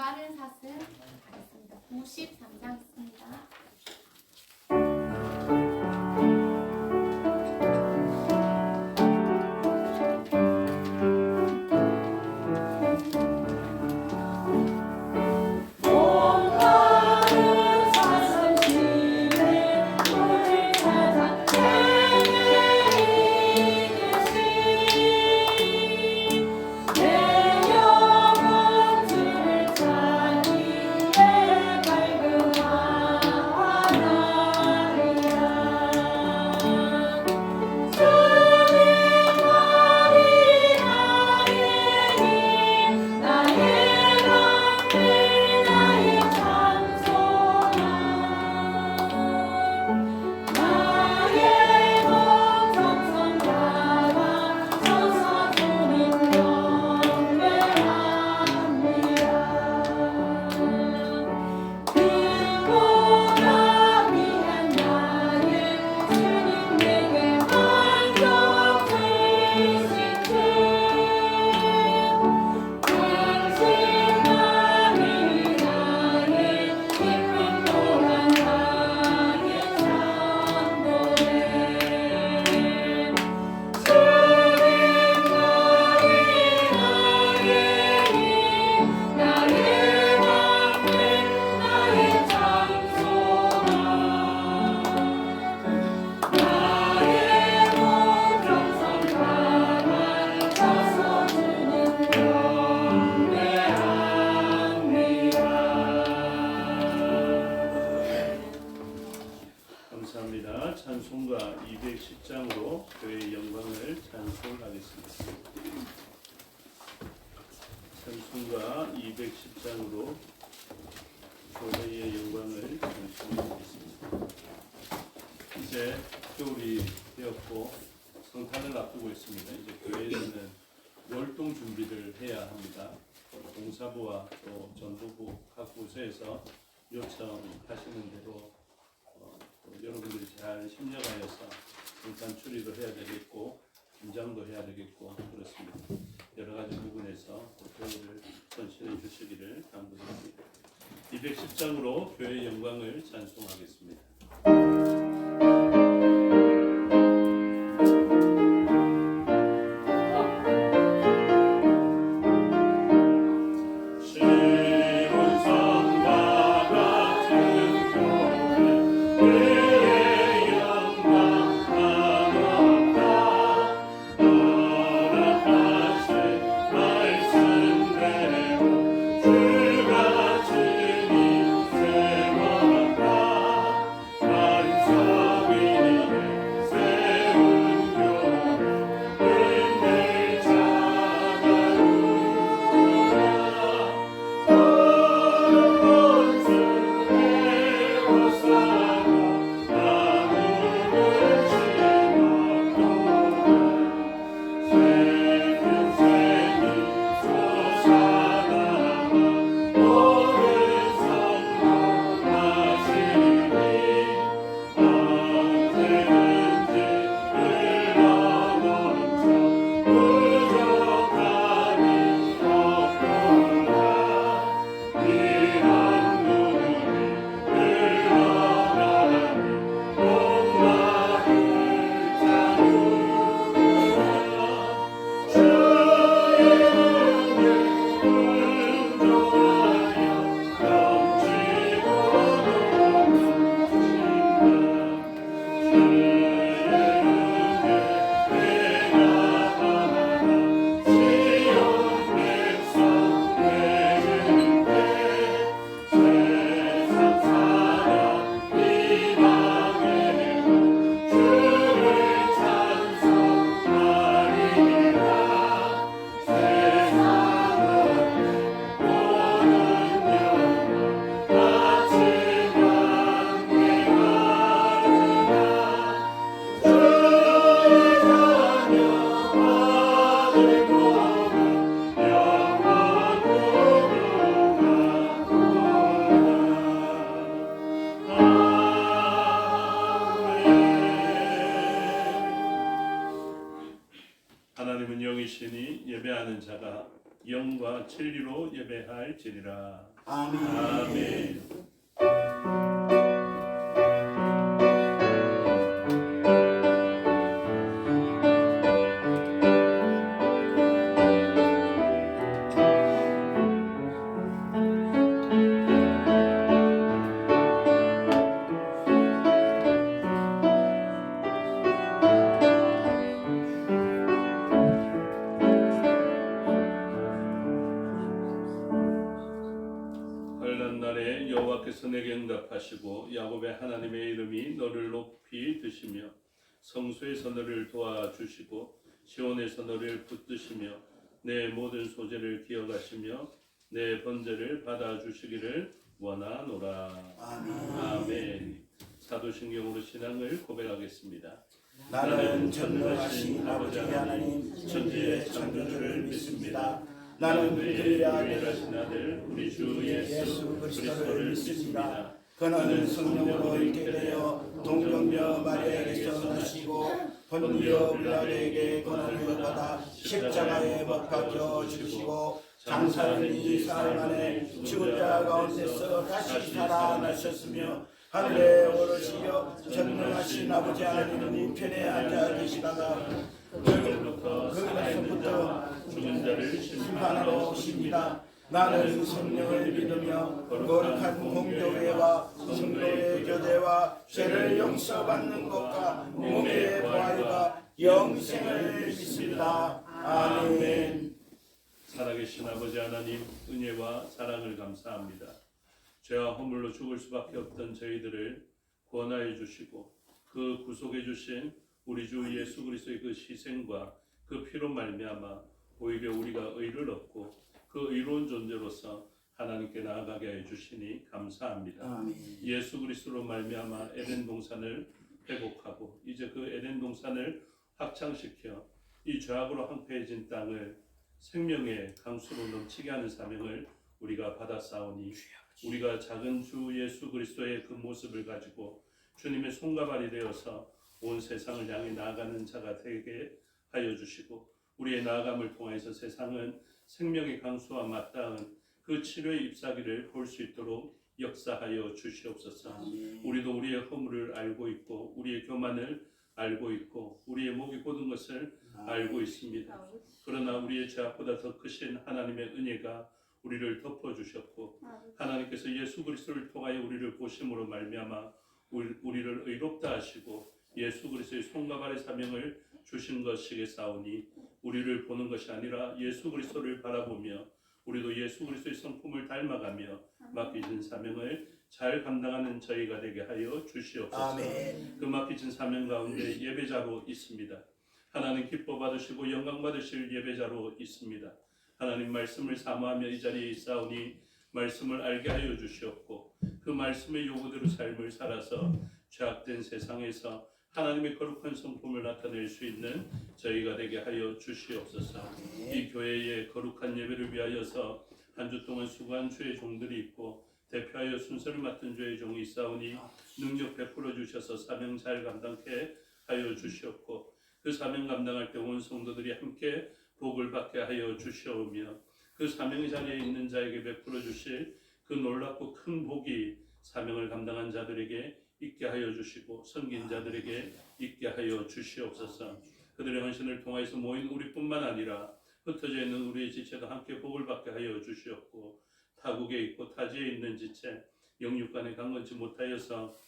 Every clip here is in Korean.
빠른 사슴 가겠습니다. 93장 있습니다. 감사합니다. 찬송가 210장으로 교회의 영광을 찬송하겠습니다. 찬송가 210장으로 교회의 영광을 찬송하겠습니다. 이제 겨울이 되었고 성탄을 앞두고 있습니다. 이제 교회에서는 월동 준비를 해야 합니다. 공사부와 또 전도부 각 부서에서 요청하시는 대로 여러분들이 잘 심령하여서 성탄 출입을 해야 되겠고 김장도 해야 되겠고 그렇습니다. 여러 가지 부분에서 교회를 헌신해 주시기를 간구드립니다. 210장으로 교회의 영광을 찬송하겠습니다. 하나님은 영이시니 예배하는 자가 영과 진리로 예배할지니라. 아멘. 아멘. 환난 날에 여호와께서 내게 응답하시고 야곱의 하나님의 이름이 너를 높이 드시며 성소에서 너를 도와주시고 시온에서 너를 붙드시며 내 모든 소재를 기억하시며 내 번제를 받아주시기를 원하노라. 아멘. 아멘. 사도신경으로 신앙을 고백하겠습니다. 나는 전능하신 아버지 하나님 천지의 창조주를 믿습니다. 나는 그의 아들 유일하신 아들 우리 주 예수 그리스도를 믿습니다. 그는 성령으로 있게 되어 동정녀 마리아에게서 나시고 본디오 빌라도에게 고난을 받아 십자가에 못 박혀 죽으시고 장사된 지 사흘 만에 죽은 자 가운데서 다시 살아나셨으며 하늘에 오르시어 전능하신 아버지 하나님 우편에 앉아 계시다가 거기서부터 죽은 자를 심판하러 오십니다. 나는 성령을 믿으며 거룩한 공교회와 성도의 교제와 죄를 용서받는 것과 몸의 부활과 영생을 믿습니다. 아멘. 살아계신 아버지 하나님 은혜와 사랑을 감사합니다. 죄와 허물로 죽을 수밖에 없던 저희들을 구원하여 주시고 그 구속해 주신 우리 주 예수 그리스도의 그 희생과 그 피로 말미암아 오히려 우리가 의를 얻고 그 의로운 존재로서 하나님께 나아가게 해 주시니 감사합니다. 아멘. 예수 그리스도로 말미암아 에덴 동산을 회복하고 이제 그 에덴 동산을 확장시켜 이 죄악으로 황폐해진 땅을 생명의 강수로 넘치게 하는 사명을 우리가 받았사오니 우리가 작은 주 예수 그리스도의 그 모습을 가지고 주님의 손과 발이 되어서 온 세상을 향해 나아가는 자가 되게 하여 주시고 우리의 나아감을 통해서 세상은 생명의 강수와 맞닿은 그 치료의 잎사귀를 볼 수 있도록 역사하여 주시옵소서. 우리도 우리의 허물을 알고 있고 우리의 교만을 알고 있고 우리의 목이 곧은 것을 알고 있습니다. 그러나 우리의 죄악보다 더 크신 하나님의 은혜가 우리를 덮어주셨고 하나님께서 예수 그리스도를 통하여 우리를 보심으로 말미암아 우리를 의롭다 하시고 예수 그리스도의 손과 발의 사명을 주신 것이겠사오니 우리를 보는 것이 아니라 예수 그리스도를 바라보며 우리도 예수 그리스도의 성품을 닮아가며 맡기신 사명을 잘 감당하는 저희가 되게 하여 주시옵소서. 아멘. 그 맡기신 사명 가운데 예배자로 있습니다. 하나님 기뻐 받으시고 영광 받으실 예배자로 있습니다. 하나님 말씀을 사모하며 이 자리에 있사오니 말씀을 알게 하여 주시옵고 그 말씀의 요구대로 삶을 살아서 죄악된 세상에서 하나님의 거룩한 성품을 나타낼 수 있는 저희가 되게 하여 주시옵소서. 이 교회의 거룩한 예배를 위하여서 한 주 동안 수고한 주의 종들이 있고 대표하여 순서를 맡은 주의 종이 있사오니 능력 베풀어 주셔서 사명 잘 감당케 하여 주시옵고 그 사명 감당할 때 온 성도들이 함께 복을 받게 하여 주시오며 그 사명 자리에 있는 자에게 베풀어 주실 그 놀랍고 큰 복이 사명을 감당한 자들에게 있게 하여 주시고 섬긴 자들에게 있게 하여 주시옵소서. 그들의 헌신을 통하여서 모인 우리뿐만 아니라 흩어져 있는 우리의 지체도 함께 복을 받게 하여 주시옵고 타국에 있고 타지에 있는 지체 영육간에 강건치 못하여서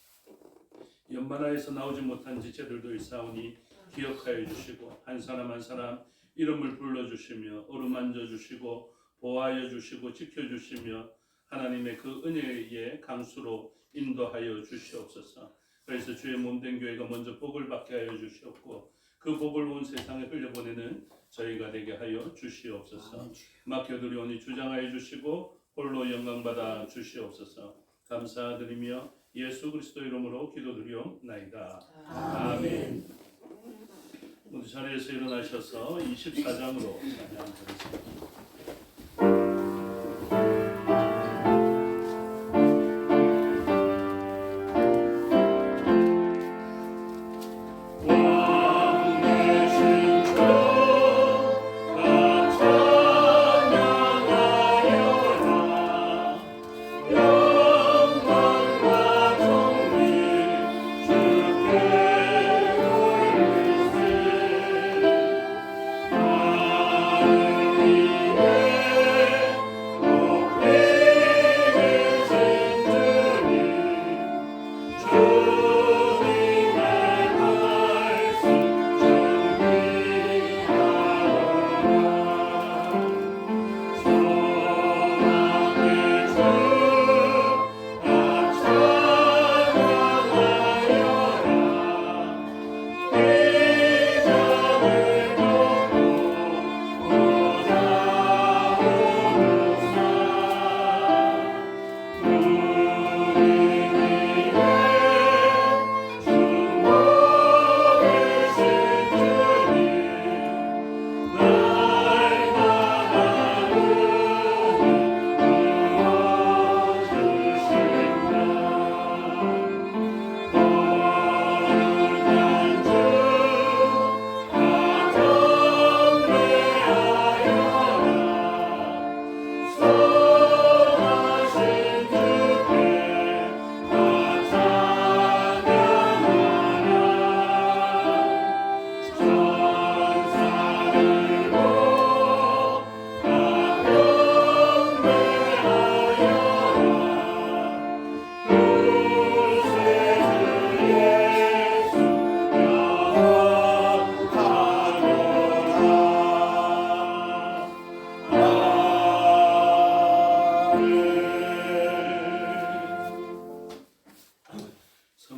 연반하에서 나오지 못한 지체들도 있사오니 기억하여 주시고 한 사람 한 사람 이름을 불러주시며 어루만져 주시고 보호하여 주시고 지켜주시며 하나님의 그 은혜의 강수로 인도하여 주시옵소서. 그래서 주의 몸된 교회가 먼저 복을 받게 하여 주시옵고 그 복을 온 세상에 흘려보내는 저희가 되게 하여 주시옵소서. 맡겨드리오니 주장하여 주시고 홀로 영광받아 주시옵소서. 감사드리며 예수 그리스도 이름으로 기도드리옵나이다. 아멘. 모두 자리에서 일어나셔서 24장으로 찬양하겠습니다. 왕 되신 주 감사합니다.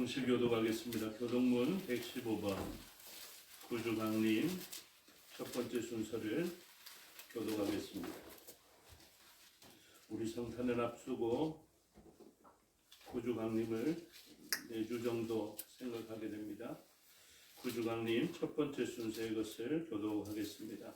동시 교독하겠습니다. 교독문 115번 구주강림 첫 번째 순서를 교독하겠습니다. 우리 성탄을 앞두고 구주강림을 4주 정도 생각하게 됩니다. 구주강림 첫 번째 순서의 것을 교독하겠습니다.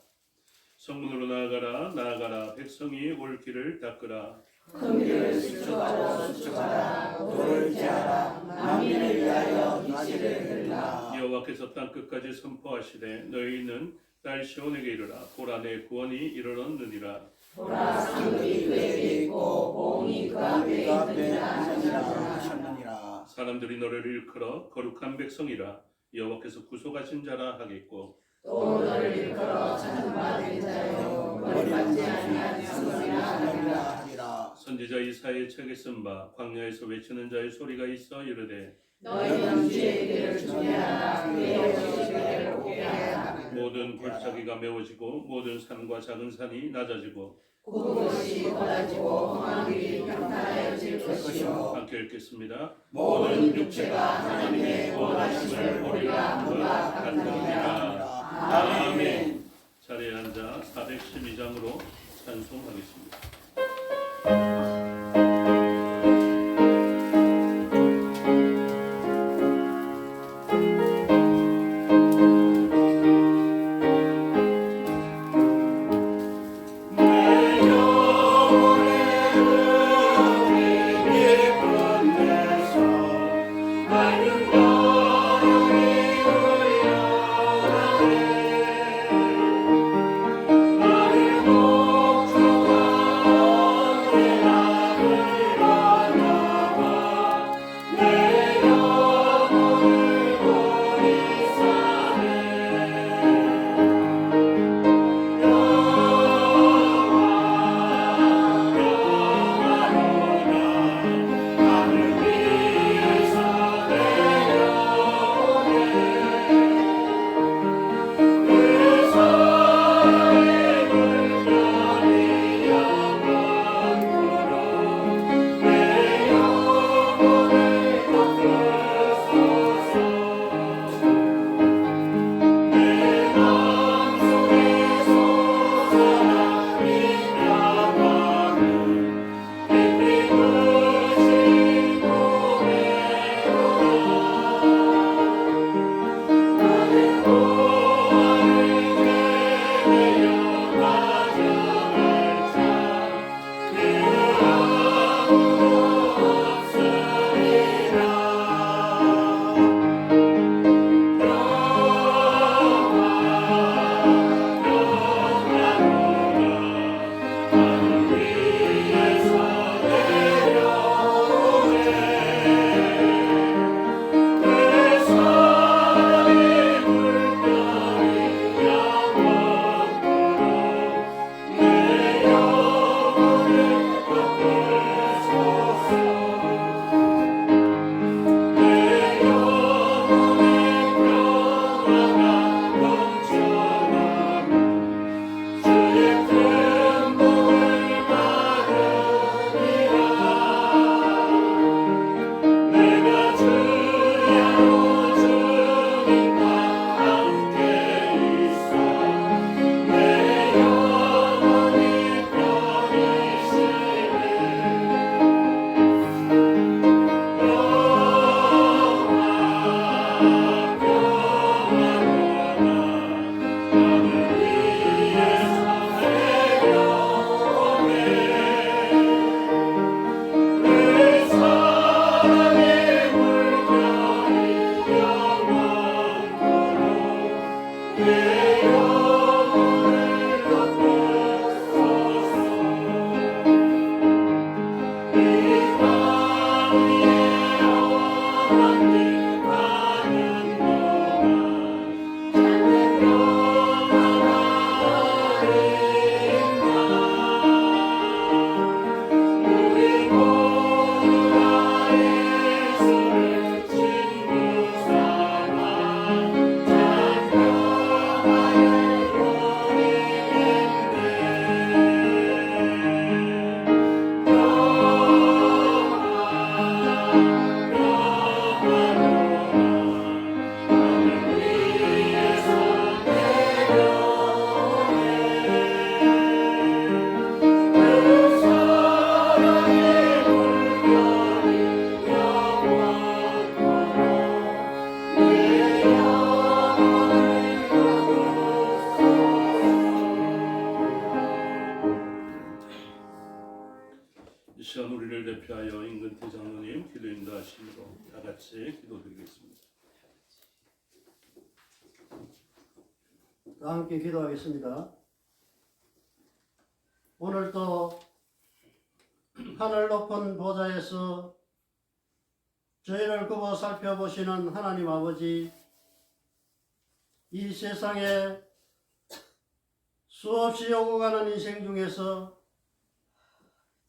성문으로 나아가라 나아가라 백성이 올 길을 닦으라 금기를 수축하라 돌을 제하라 만민을 위하여 이치를 들라. 여호와께서 땅 끝까지 선포하시되 너희는 딸 시온에게 이르라 보라 내 구원이 이르렀느니라. 보라 상급이 그에게 있고 보응이 그 앞에 있느니라 하셨느니라. 사람들이 너를 일컬어 거룩한 백성이라 여호와께서 구속하신 자라 하겠고 또 너를 일컬어 찬송받은 자여 버림받지 아니한 성도리라 하리라. 선지자 이사야의 책에 쓴 바 광야에서 외치는 자의 소리가 있어 이르되 너희는 주의 길을 준비하라 그의 오시기를 복귀하라. 모든 골짜기가 메워지고 모든 산과 작은 산이 낮아지고 곳곳이 걷어지고 험한 길이 평탄해질 것이요. 함께 읽겠습니다. 모든 육체가 하나님의 원하심을 보리라 하노라 같으리라. 아멘. 자리에 앉아 412장으로 찬송하겠습니다. 저희를 피하여 임근태 장로님 기도 인도하심으로 다 같이 기도드리겠습니다. 다 함께 기도하겠습니다. 오늘도 하늘 높은 보좌에서 저희를 굽어 살펴보시는 하나님 아버지, 이 세상에 수없이 오고 가는 인생 중에서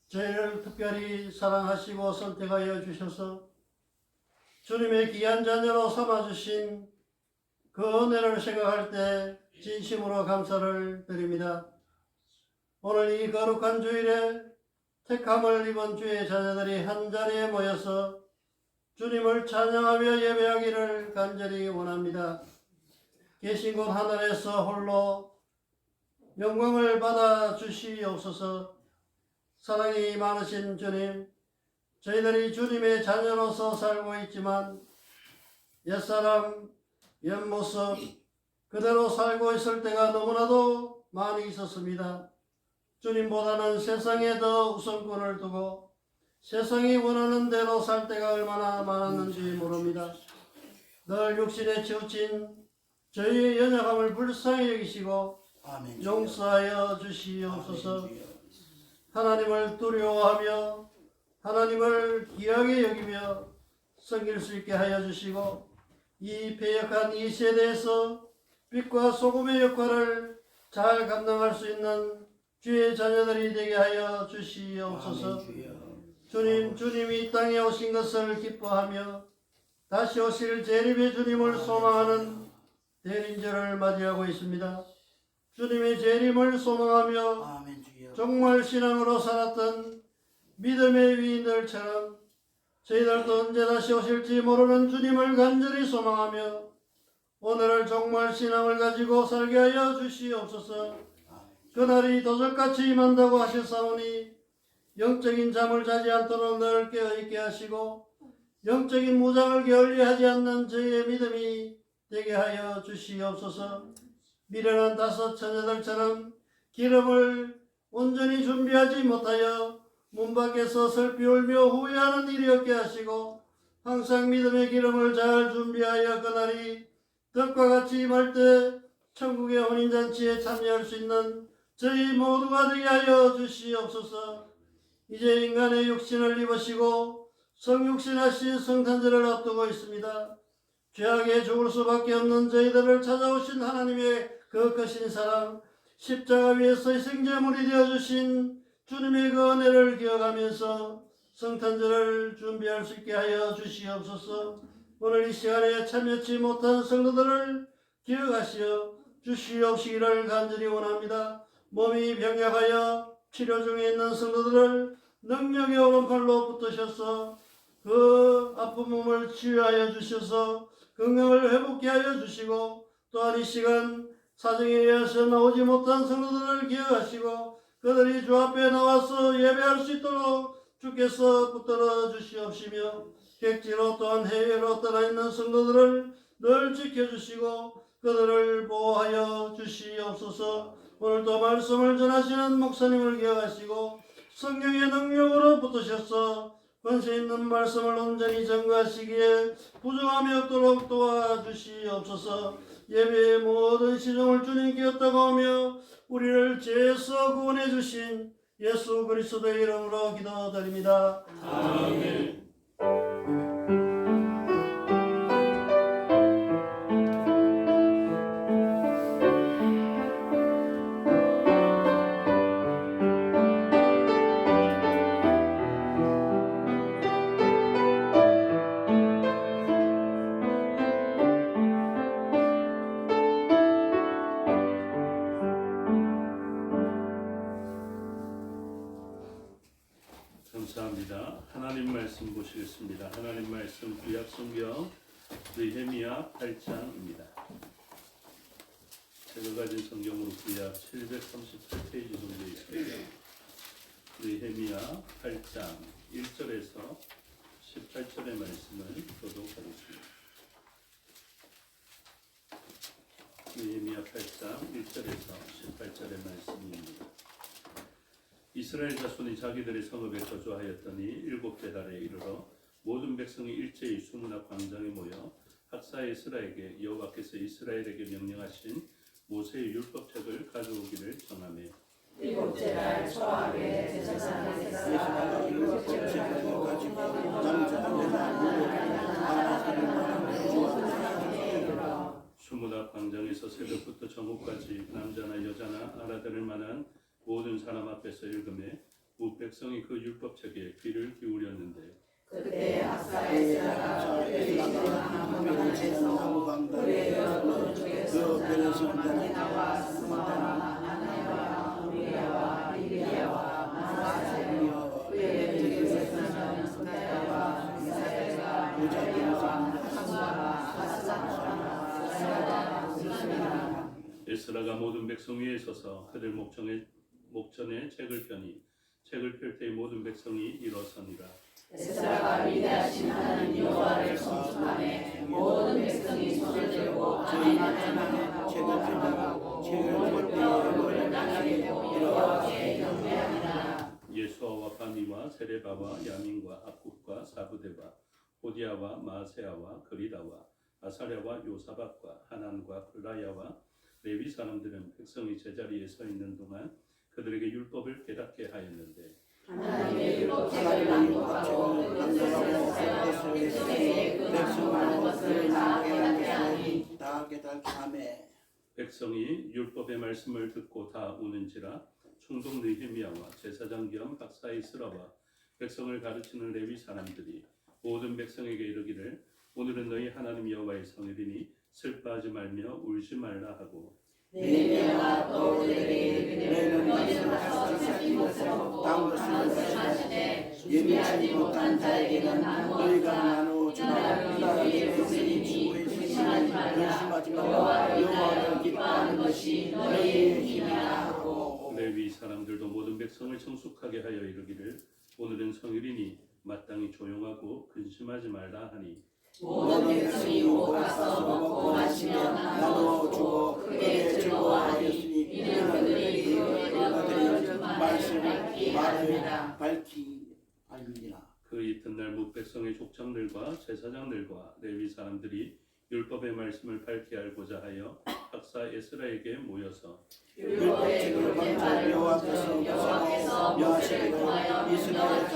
저희를 특별히 사랑하시고 선택하여 주셔서 주님의 귀한 자녀로 삼아주신 그 은혜를 생각할 때 진심으로 감사를 드립니다. 오늘 이 거룩한 주일에 택함을 입은 주의 자녀들이 한자리에 모여서 주님을 찬양하며 예배하기를 간절히 원합니다. 계신 곳 하늘에서 홀로 영광을 받아 주시옵소서. 사랑이 많으신 주님, 저희들이 주님의 자녀로서 살고 있지만 옛사람, 옛모습 그대로 살고 있을 때가 너무나도 많이 있었습니다. 주님보다는 세상에 더 우선권을 두고 세상이 원하는 대로 살 때가 얼마나 많았는지 모릅니다. 늘 육신에 치우친 저희의 연약함을 불쌍히 여기시고 아멘. 용서하여 주시옵소서. 아멘, 주여. 하나님을 두려워하며 하나님을 귀하게 여기며 섬길 수 있게 하여 주시고 이 패역한 이 세대에서 빛과 소금의 역할을 잘 감당할 수 있는 주의 자녀들이 되게 하여 주시옵소서. 아멘, 주여. 주님이 이 땅에 오신 것을 기뻐하며 다시 오실 재림의 주님을 소망하는 대림절을 맞이하고 있습니다. 주님의 재림을 소망하며 아멘, 주여. 정말 신앙으로 살았던 믿음의 위인들처럼 저희들도 언제 다시 오실지 모르는 주님을 간절히 소망하며 오늘을 정말 신앙을 가지고 살게 하여 주시옵소서. 그날이 도적같이 임한다고 하셨사오니 영적인 잠을 자지 않도록 늘 깨어있게 하시고 영적인 무장을 게을리하지 않는 저희의 믿음이 되게 하여 주시옵소서. 미련한 다섯 처녀들처럼 기름을 온전히 준비하지 못하여 문 밖에서 슬피 울며 후회하는 일이 없게 하시고 항상 믿음의 기름을 잘 준비하여 그날이 덕과 같이 임할 때 천국의 혼인잔치에 참여할 수 있는 저희 모두가 되게 하여 주시옵소서. 이제 인간의 육신을 입으시고 성육신하신 성탄절을 앞두고 있습니다. 죄악에 죽을 수밖에 없는 저희들을 찾아오신 하나님의 그 크신 사랑, 십자가 위에서 희생제물이 되어주신 주님의 그 은혜를 기억하면서 성탄절을 준비할 수 있게 하여 주시옵소서. 오늘 이 시간에 참여치 못한 성도들을 기억하시어 주시옵시기를 간절히 원합니다. 몸이 병약하여 치료 중에 있는 성도들을 능력의 오른팔로 붙드셔서 그 아픈 몸을 치유하여 주셔서 건강을 회복케 하여 주시고 또한 이 시간 사정에 의해서 나오지 못한 성도들을 기억하시고 그들이 주 앞에 나와서 예배할 수 있도록 주께서 붙들어 주시옵시며 객지로 또한 해외로 떠나 있는 성도들을 늘 지켜주시고 그들을 보호하여 주시옵소서. 오늘도 말씀을 전하시는 목사님을 기억하시고 성령의 능력으로 붙으셔서 권세 있는 말씀을 온전히 전가하시기에 부족함이 없도록 도와주시옵소서. 예배의 모든 시종을 주님께 얻다가오며 우리를 죄에서 구원해 주신 예수 그리스도의 이름으로 기도드립니다. 아멘. 감사합니다. 하나님 말씀 보시겠습니다. 하나님 말씀 구약 성경 느헤미야 8장입니다. 제가 가진 성경으로 구약 738페이지 정도 있습니다. 느헤미야 8장 1절에서 18절의 말씀을 보도록 하겠습니다. 느헤미야 8장 1절에서 18절의 말씀입니다. 이스라엘 자손이 자기들의 성읍에 거주하였더니 일곱째 달에 이르러 모든 백성이 일제히 수문앞 광장에 모여 학사 에스라에게 여호와께서 이스라엘에게 명령하신 모세의 율법책을 가져오기를 정하며 일곱째 날 초하루에 제사장에서 예수가 이렇게 책을 가지고 수문앞 광장에서 새벽부터 정오까지 남자나 여자나 알아들을 만한 모든 사람 앞에서 읽음에 무 백성이 그 율법책에 귀를 기울였는데 그때 학사 에스라가 나무 그의 오른쪽에서 나와 스마나 아나야와 우리야와 리비야와 마사야와 그의 왼쪽에서는 손다야와 미사야가 우자야와 하수아와 아스라와 우리시나 에스라가 모든 백성 위에 서서 그들 목전에 책을 펴니 책을 펼 때의 모든 백성이 일어서니라. 에스라가 위대하신 하나님 여호와를 송축하며 모든 백성이 손을 들고 아멘하며 책을 펴고 책을 펼 때에 모든 백성이 여호와께 경배하니라. 예수아와 바니와 세레바와 야민과 악국과 사부대와 호디아와 마세아와 그리다와 아사랴와 요사박과 하난과 플라야와 레위 사람들은 백성이 제자리에 서 있는 동안 그들에게 율법을 깨닫게 하였는데 하나님의 율법책을 낭독하고 그것을 백성에게 그 낭독하는 것을 다 깨닫게 하니 다 깨닫게 하며 백성이 율법의 말씀을 듣고 다 우는지라 총독 느헤미야와 제사장 겸 박사 이스라와 백성을 가르치는 레위 사람들이 모든 백성에게 이르기를 오늘은 너희 하나님 여호와의 성일이니 슬퍼하지 말며 울지 말라 하고 느헤미야가 또 그들에게 이르기를 너희는 가서 살린 것을 먹고 땅을 마시되 준비하지 못한 자에게는 너희가 나누어 주나 너희의 선생님이 근심하지 말라. 여호와를 기뻐하는 것이 너희의 힘이라 하고 레위 사람들도 모든 백성을 성숙하게 하여 이르기를 오늘은 성일이니 마땅히 조용하고 근심하지 말라 하니 모든 백성이 못 가서 먹고 마시며 나누어 주고 크게 즐거워하니 이는 그들이 그들의 말씀을 밝히 알리라. 그 이튿날 무 백성의 족장들과 제사장들과 레위 사람들이 율법의 말씀을 밝히 알고자 하여 학사 에스라에게 모여서 율법의 말 여호와께서 모세를 통하여 이스라엘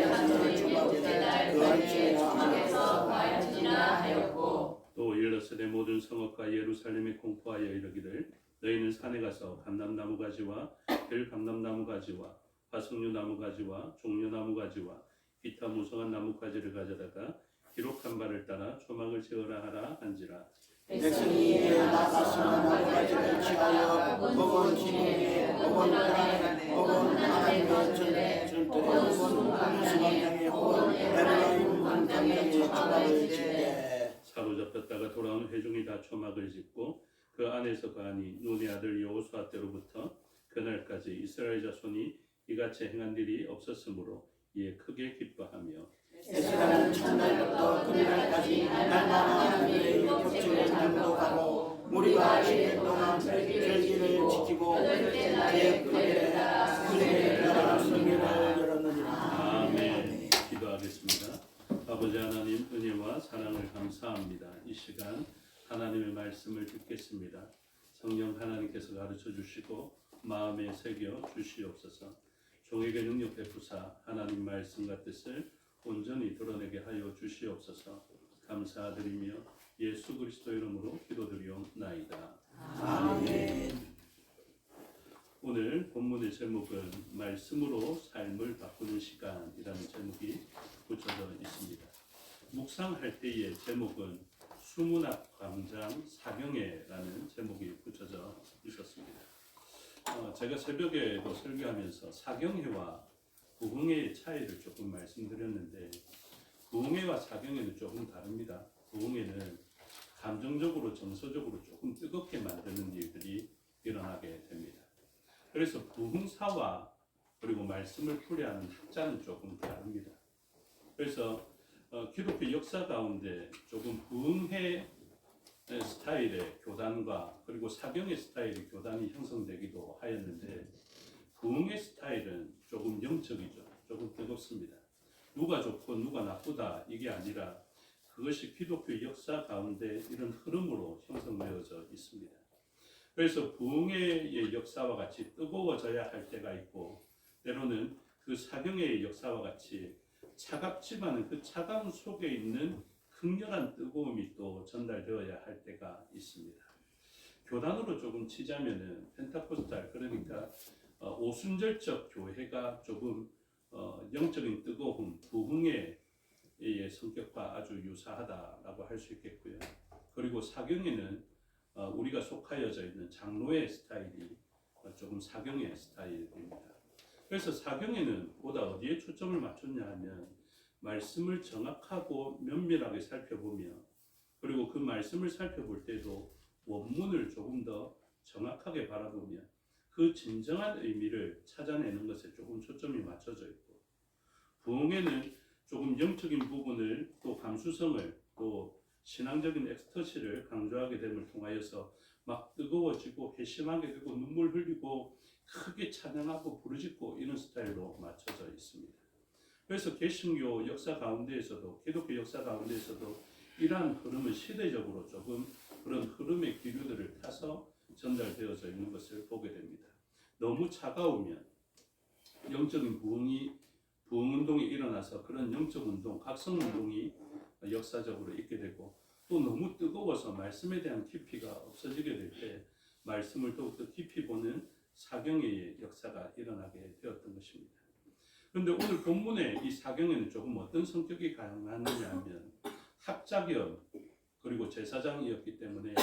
자손을 주마다 그 알지에 청하게서 가르치라 하였고 또 일러스되 모든 성읍과 예루살렘에 공포하여 이르기를 너희는 산에 가서 감람나무 가지와 들감람나무 가지와 화석류 나무 가지와 종려나무 가지와 기타 무성한 나뭇가지를 가져다가 기록한 바를 따라 초막을 지어라 하라 한지라. 백성이 나가서 나무가지를 취하여 혹은 기둥에 혹은 땅에 혹은 하나님의 전들에 혹은 수방장에 혹은 에브라임 광장에 초막을 짓되 사로잡혔다가 돌아온 회중이 다 초막을 짓고 그 안에서 거하니 눈의 아들 여호수아 때로부터 그날까지 이스라엘 자손이 이같이 행한 일이 없었으므로 이에 크게 기뻐하며 에스라는 첫날부터 그날까지 날마다 하나님의 율법책을 낭독하고 무리가 7일 동안 절기를 지키고 제8일에 그들의 나라 성회를 열었느니라. 아멘. 기도하겠습니다. 아버지 하나님 은혜와 사랑을 감사합니다. 이 시간 하나님의 말씀을 듣겠습니다. 성령 하나님께서 가르쳐 주시고 마음에 새겨 주시옵소서. 종에게 능력 베푸사 하나님 말씀과 뜻을 온전히 드러내게 하여 주시옵소서. 감사드리며 예수 그리스도 이름으로 기도드리옵나이다. 아멘. 오늘 본문의 제목은 말씀으로 삶을 바꾸는 시간이라는 제목이 붙여져 있습니다. 묵상할 때의 제목은 수문앞 광장 사경회라는 제목이 붙여져 있었습니다. 제가 새벽에도 설교하면서 사경회와 부흥회의 차이를 조금 말씀드렸는데 부흥회와 사경회는 조금 다릅니다. 부흥회는 감정적으로 정서적으로 조금 뜨겁게 만드는 일들이 일어나게 됩니다. 그래서 부흥사와 그리고 말씀을 풀이하는 학자는 조금 다릅니다. 그래서 기독교 역사 가운데 조금 부흥회 스타일의 교단과 그리고 사경회 스타일의 교단이 형성되기도 하였는데 부흥의 스타일은 조금 영적이죠. 조금 뜨겁습니다. 누가 좋고 누가 나쁘다 이게 아니라 그것이 기독교 역사 가운데 이런 흐름으로 형성되어져 있습니다. 그래서 부흥의 역사와 같이 뜨거워져야 할 때가 있고 때로는 그 사경의 역사와 같이 차갑지만은 그 차가운 속에 있는 극렬한 뜨거움이 또 전달되어야 할 때가 있습니다. 교단으로 조금 치자면은 펜타코스탈 그러니까 오순절적 교회가 조금 영적인 뜨거움, 부흥의 성격과 아주 유사하다라고 할 수 있겠고요. 그리고 사경에는 우리가 속하여져 있는 장로의 스타일이 조금 사경의 스타일입니다. 그래서 사경에는 보다 어디에 초점을 맞췄냐 하면 말씀을 정확하고 면밀하게 살펴보며 그리고 그 말씀을 살펴볼 때도 원문을 조금 더 정확하게 바라보며 그 진정한 의미를 찾아내는 것에 조금 초점이 맞춰져 있고 부흥에는 조금 영적인 부분을 또 감수성을 또 신앙적인 엑스터시를 강조하게 됨을 통하여서 막 뜨거워지고 회심하게 되고 눈물 흘리고 크게 찬양하고 부르짖고 이런 스타일로 맞춰져 있습니다. 그래서 개신교 역사 가운데에서도 기독교 역사 가운데에서도 이러한 흐름은 시대적으로 조금 그런 흐름의 기류들을 타서 전달되어져 있는 것을 보게 됩니다. 너무 차가우면 영적인 부흥운동이 일어나서 그런 영적운동, 각성운동이 역사적으로 있게 되고 또 너무 뜨거워서 말씀에 대한 깊이가 없어지게 될 때 말씀을 더욱더 깊이 보는 사경의 역사가 일어나게 되었던 것입니다. 그런데 오늘 본문의 이 사경에는 조금 어떤 성격이 강하느냐 하면 학자겸 그리고 제사장이었기 때문에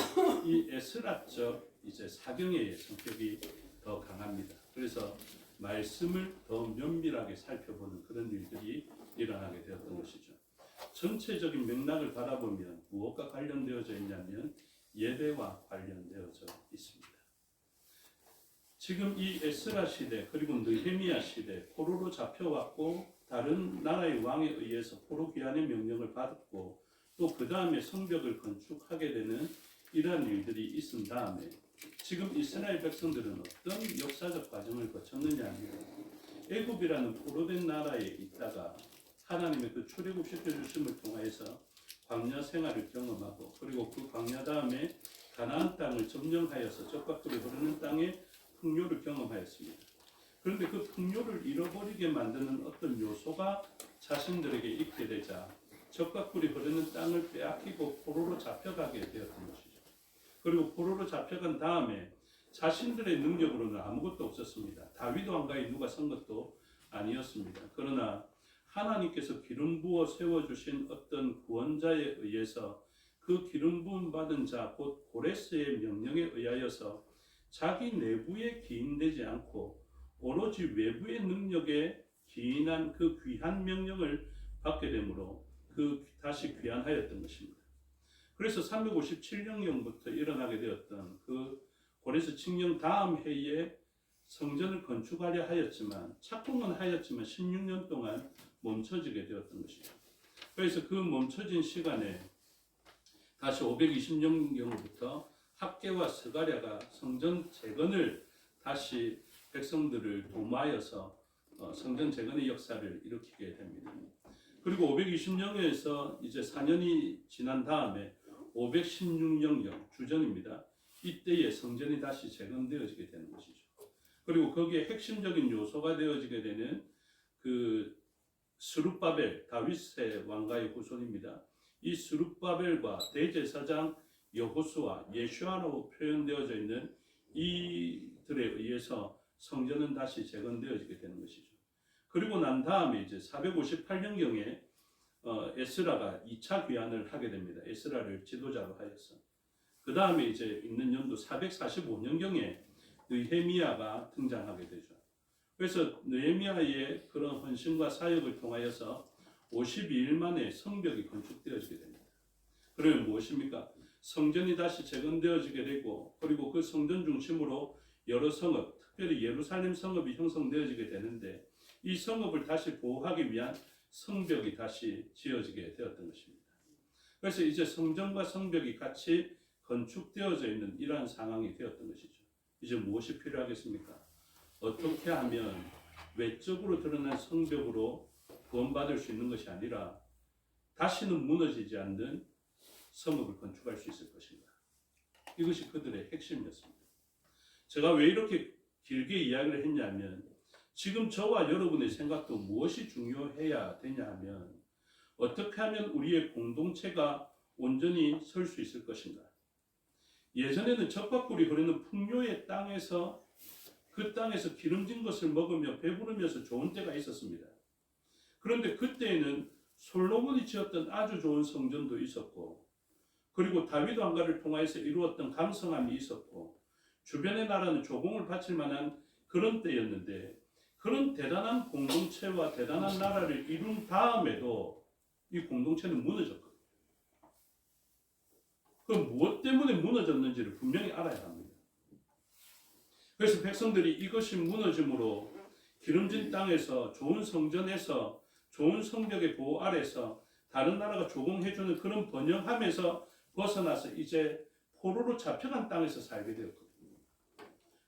이 에스라적 이제 사경의 성격이 더 강합니다. 그래서 말씀을 더 면밀하게 살펴보는 그런 일들이 일어나게 되었던 것이죠. 전체적인 맥락을 바라보면 무엇과 관련되어져 있냐면 예배와 관련되어져 있습니다. 지금 이 에스라 시대 그리고 느헤미야 시대 포로로 잡혀왔고 다른 나라의 왕에 의해서 포로 귀환의 명령을 받았고 또 그 다음에 성벽을 건축하게 되는 이러한 일들이 있은 다음에 지금 이스라엘 백성들은 어떤 역사적 과정을 거쳤느냐 하면 애굽이라는 포로된 나라에 있다가 하나님의 그 출애굽시켜 주심을 통하여서 광야 생활을 경험하고 그리고 그 광야 다음에 가나안 땅을 점령하여서 젖과 꿀이 흐르는 땅에 풍요를 경험하였습니다. 그런데 그 풍요를 잃어버리게 만드는 어떤 요소가 자신들에게 있게 되자 젖과 꿀이 흐르는 땅을 빼앗기고 포로로 잡혀가게 되었던 것이죠. 그리고 포로로 잡혀간 다음에 자신들의 능력으로는 아무것도 없었습니다. 다윗 왕가에 누가 선 것도 아니었습니다. 그러나 하나님께서 기름 부어 세워주신 어떤 구원자에 의해서 그 기름 부음 받은 자 곧 고레스의 명령에 의하여서 자기 내부에 기인되지 않고 오로지 외부의 능력에 기인한 그 귀한 명령을 받게 되므로 다시 귀환하였던 것입니다. 그래서 357년경부터 일어나게 되었던 그 고레스 칙령 다음 해에 성전을 건축하려 하였지만 착공은 하였지만 16년 동안 멈춰지게 되었던 것이죠. 그래서 그 멈춰진 시간에 다시 520년경부터 학개와 스가랴가 성전 재건을 다시 백성들을 도모하여서 성전 재건의 역사를 일으키게 됩니다. 그리고 520년에서 이제 4년이 지난 다음에 516년경 주전입니다. 이때에 성전이 다시 재건되어지게 되는 것이죠. 그리고 거기에 핵심적인 요소가 되어지게 되는 그 스룹바벨 다윗의 왕가의 후손입니다. 이 스룹바벨과 대제사장 여호수아 예슈아로 표현되어져 있는 이들에 의해서 성전은 다시 재건되어지게 되는 것이죠. 그리고 난 다음에 이제 458년경에 에스라가 2차 귀환을 하게 됩니다. 에스라를 지도자로 하여서. 그 다음에 이제 있는 연도 445년경에 느헤미야가 등장하게 되죠. 그래서 느헤미야의 그런 헌신과 사역을 통하여서 52일 만에 성벽이 건축되어지게 됩니다. 그러면 무엇입니까? 성전이 다시 재건되어지게 되고 그리고 그 성전 중심으로 여러 성읍, 특별히 예루살렘 성읍이 형성되어지게 되는데 이 성읍을 다시 보호하기 위한 성벽이 다시 지어지게 되었던 것입니다. 그래서 이제 성전과 성벽이 같이 건축되어져 있는 이러한 상황이 되었던 것이죠. 이제 무엇이 필요하겠습니까? 어떻게 하면 외적으로 드러난 성벽으로 구원받을 수 있는 것이 아니라 다시는 무너지지 않는 성읍을 건축할 수 있을 것인가. 이것이 그들의 핵심이었습니다. 제가 왜 이렇게 길게 이야기를 했냐면 지금 저와 여러분의 생각도 무엇이 중요해야 되냐 하면 어떻게 하면 우리의 공동체가 온전히 설 수 있을 것인가. 예전에는 젖과 꿀이 흐르는 풍요의 땅에서 그 땅에서 기름진 것을 먹으며 배부르면서 좋은 때가 있었습니다. 그런데 그때에는 솔로몬이 지었던 아주 좋은 성전도 있었고 그리고 다윗 왕가를 통하여서 이루었던 강성함이 있었고 주변의 나라는 조공을 바칠 만한 그런 때였는데 그런 대단한 공동체와 대단한 나라를 이룬 다음에도 이 공동체는 무너졌거든요. 그럼 무엇 때문에 무너졌는지를 분명히 알아야 합니다. 그래서 백성들이 이것이 무너짐으로 기름진 땅에서 좋은 성전에서 좋은 성벽의 보호 아래서 다른 나라가 조공해주는 그런 번영함에서 벗어나서 이제 포로로 잡혀간 땅에서 살게 되었거든요.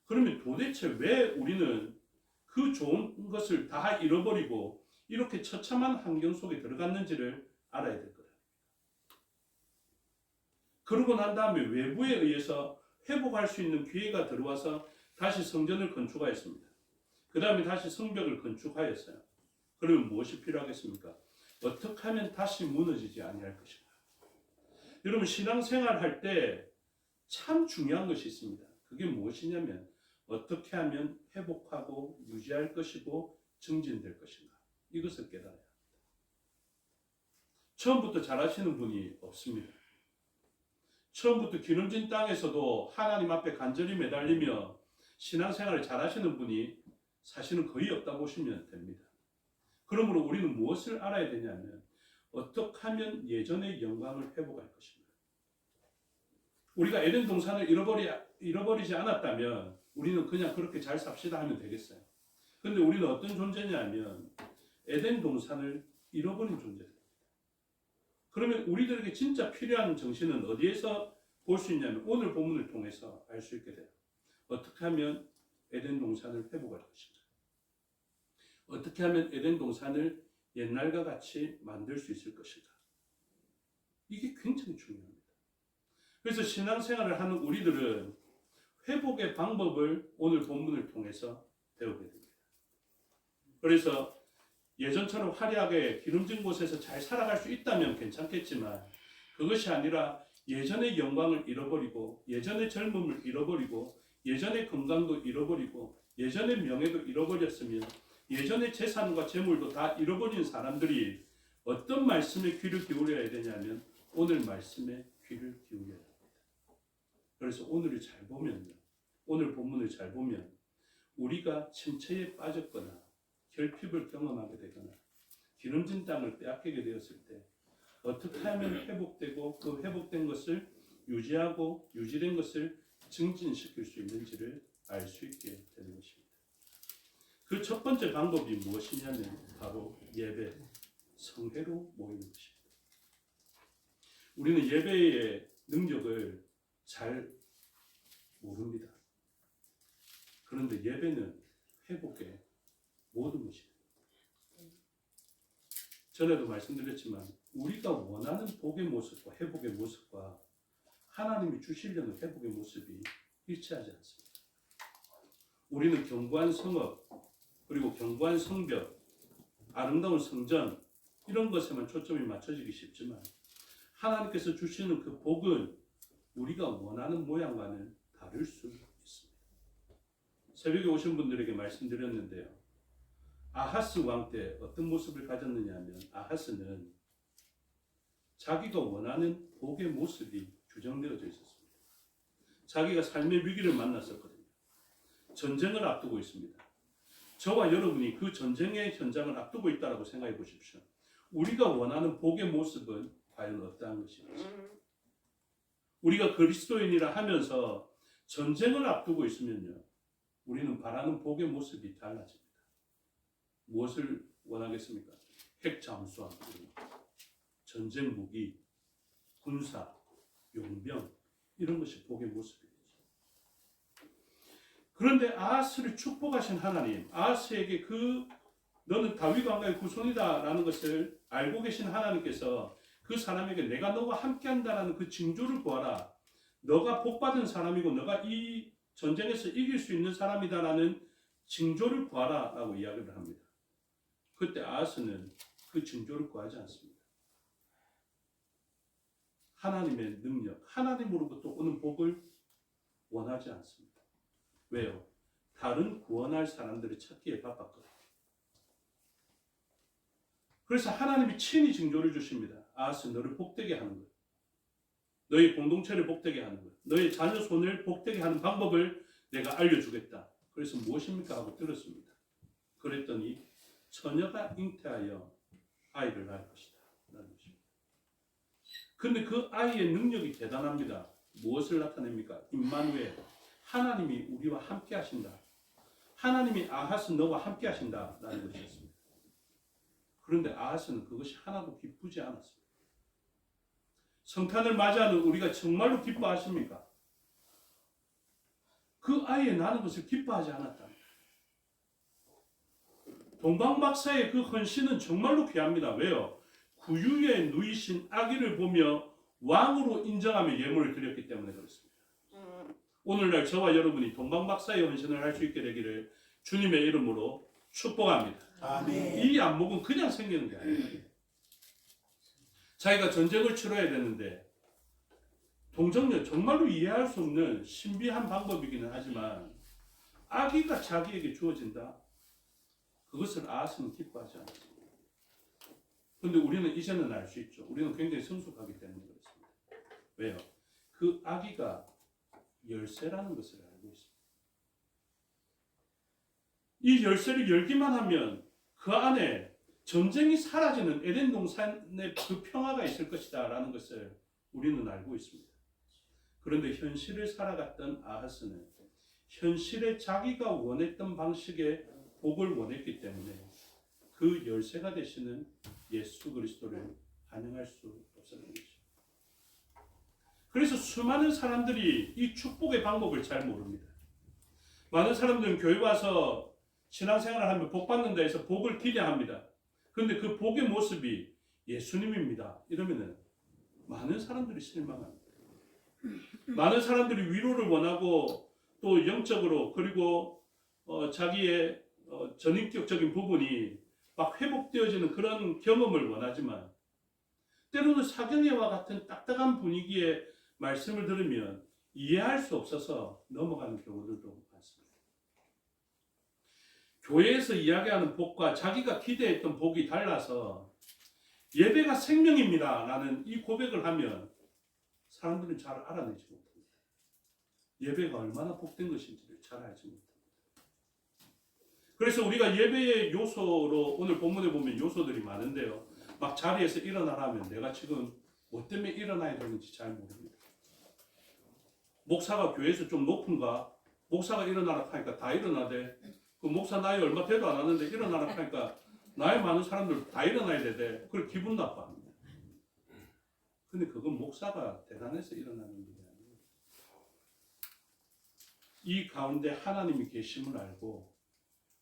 그러면 도대체 왜 우리는 그 좋은 것을 다 잃어버리고 이렇게 처참한 환경 속에 들어갔는지를 알아야 될 거다. 그러고 난 다음에 외부에 의해서 회복할 수 있는 기회가 들어와서 다시 성전을 건축하였습니다. 그 다음에 다시 성벽을 건축하였어요. 그러면 무엇이 필요하겠습니까? 어떻게 하면 다시 무너지지 아니할 것인가? 여러분 신앙생활 할 때 참 중요한 것이 있습니다. 그게 무엇이냐면 어떻게 하면 회복하고 유지할 것이고 증진될 것인가? 이것을 깨달아야 합니다. 처음부터 잘하시는 분이 없습니다. 처음부터 기름진 땅에서도 하나님 앞에 간절히 매달리며 신앙생활을 잘하시는 분이 사실은 거의 없다 보시면 됩니다. 그러므로 우리는 무엇을 알아야 되냐면 어떻게 하면 예전의 영광을 회복할 것인가. 우리가 에덴 동산을 잃어버리지 않았다면 우리는 그냥 그렇게 잘 삽시다 하면 되겠어요. 그런데 우리는 어떤 존재냐면 에덴 동산을 잃어버린 존재입니다. 그러면 우리들에게 진짜 필요한 정신은 어디에서 볼 수 있냐면 오늘 본문을 통해서 알 수 있게 돼요. 어떻게 하면 에덴 동산을 회복할 것인가. 어떻게 하면 에덴 동산을 옛날과 같이 만들 수 있을 것인가. 이게 굉장히 중요합니다. 그래서 신앙생활을 하는 우리들은 회복의 방법을 오늘 본문을 통해서 배우게 됩니다. 그래서 예전처럼 화려하게 기름진 곳에서 잘 살아갈 수 있다면 괜찮겠지만 그것이 아니라 예전의 영광을 잃어버리고 예전의 젊음을 잃어버리고 예전의 건강도 잃어버리고 예전의 명예도 잃어버렸으면 예전의 재산과 재물도 다 잃어버린 사람들이 어떤 말씀에 귀를 기울여야 되냐면 오늘 말씀에 귀를 기울여야 합니다. 그래서 오늘을 잘 보면요. 오늘 본문을 잘 보면 우리가 침체에 빠졌거나 결핍을 경험하게 되거나 기름진 땅을 빼앗기게 되었을 때 어떻게 하면 회복되고 그 회복된 것을 유지하고 유지된 것을 증진시킬 수 있는지를 알 수 있게 되는 것입니다. 그 첫 번째 방법이 무엇이냐면 바로 예배, 성회로 모이는 것입니다. 우리는 예배의 능력을 잘 모릅니다. 그런데 예배는 회복의 모든 것입니다. 전에도 말씀드렸지만 우리가 원하는 복의 모습과 회복의 모습과 하나님이 주시려는 회복의 모습이 일치하지 않습니다. 우리는 견고한 성읍 그리고 견고한 성벽, 아름다운 성전 이런 것에만 초점이 맞춰지기 쉽지만 하나님께서 주시는 그 복은 우리가 원하는 모양과는 다를 수 있습니다. 새벽에 오신 분들에게 말씀드렸는데요. 아하스 왕 때 어떤 모습을 가졌느냐 하면 아하스는 자기가 원하는 복의 모습이 규정되어져 있었습니다. 자기가 삶의 위기를 만났었거든요. 전쟁을 앞두고 있습니다. 저와 여러분이 그 전쟁의 현장을 앞두고 있다고 생각해 보십시오. 우리가 원하는 복의 모습은 과연 어떠한 것인지. 우리가 그리스도인이라 하면서 전쟁을 앞두고 있으면요. 우리는 바라는 복의 모습이 달라집니다. 무엇을 원하겠습니까? 핵 잠수함, 전쟁 무기, 군사, 용병 이런 것이 복의 모습이죠. 그런데 아하스를 축복하신 하나님, 아하스에게 너는 다윗 왕가의 후손이다라는 것을 알고 계신 하나님께서 그 사람에게 내가 너와 함께한다라는 그 징조를 구하라. 너가 복받은 사람이고 너가 이 전쟁에서 이길 수 있는 사람이다라는 징조를 구하라라고 이야기를 합니다. 그때 아하스는 그 징조를 구하지 않습니다. 하나님의 능력, 하나님으로부터 오는 복을 원하지 않습니다. 왜요? 다른 구원할 사람들을 찾기에 바빴거든요. 그래서 하나님이 친히 징조를 주십니다. 아하스 너를 복되게 하는 것, 너희 공동체를 복되게 하는 것, 너희 자녀 손을 복되게 하는 방법을 내가 알려주겠다. 그래서 무엇입니까? 하고 들었습니다. 그랬더니 처녀가 잉태하여 아이를 낳을 것이다 라는 것입니다. 근데 그 아이의 능력이 대단합니다. 무엇을 나타냅니까? 임마누엘, 하나님이 우리와 함께 하신다. 하나님이 아하스 너와 함께 하신다 라는 것이었습니다. 그런데 아하스는 그것이 하나도 기쁘지 않았습니다. 성탄을 맞이하는 우리가 정말로 기뻐하십니까? 그 아이의 나는 것을 기뻐하지 않았답니다. 동방박사의 그 헌신은 정말로 귀합니다. 왜요? 구유에 누이신 아기를 보며 왕으로 인정하며 예물을 드렸기 때문에 그렇습니다. 오늘날 저와 여러분이 동방박사의 헌신을 할 수 있게 되기를 주님의 이름으로 축복합니다. 아멘. 이 안목은 그냥 생기는 게 아니에요. 자기가 전쟁을 치러야 되는데 동정녀 정말로 이해할 수 없는 신비한 방법이기는 하지만 아기가 자기에게 주어진다. 그것을 아하스는 기뻐하지 않습니다. 그런데 우리는 이제는 알 수 있죠. 우리는 굉장히 성숙하기 때문에 그렇습니다. 왜요? 그 아기가 열쇠라는 것을 알고 있습니다. 이 열쇠를 열기만 하면 그 안에 전쟁이 사라지는 에덴 동산의 그 평화가 있을 것이다 라는 것을 우리는 알고 있습니다. 그런데 현실을 살아갔던 아하스는 현실에 자기가 원했던 방식의 복을 원했기 때문에 그 열쇠가 되시는 예수 그리스도를 반영할 수 없었던 것입니다. 그래서 수많은 사람들이 이 축복의 방법을 잘 모릅니다. 많은 사람들은 교회 와서 신앙생활을 하면 복 받는다 해서 복을 기대합니다. 그런데 그 복의 모습이 예수님입니다. 이러면은 많은 사람들이 실망합니다. 많은 사람들이 위로를 원하고 또 영적으로 그리고 자기의 전인격적인 부분이 막 회복되어지는 그런 경험을 원하지만 때로는 사경회와 같은 딱딱한 분위기의 말씀을 들으면 이해할 수 없어서 넘어가는 경우들도 많습니다. 교회에서 이야기하는 복과 자기가 기대했던 복이 달라서 예배가 생명입니다 라는 이 고백을 하면 사람들은 잘 알아내지 못합니다. 예배가 얼마나 복된 것인지를 잘 알지 못합니다. 그래서 우리가 예배의 요소로 오늘 본문에 보면 요소들이 많은데요. 막 자리에서 일어나라면 내가 지금 뭐 때문에 일어나야 되는지 잘 모릅니다. 목사가 교회에서 좀 높은가? 목사가 일어나라 하니까 다 일어나대. 그 목사 나이 얼마 돼도 안 하는데 일어나라 하니까 나이 많은 사람들 다 일어나야 되대. 그걸 기분 나빠합니다. 근데 그건 목사가 대단해서 일어나는 일이 아니에요. 이 가운데 하나님이 계심을 알고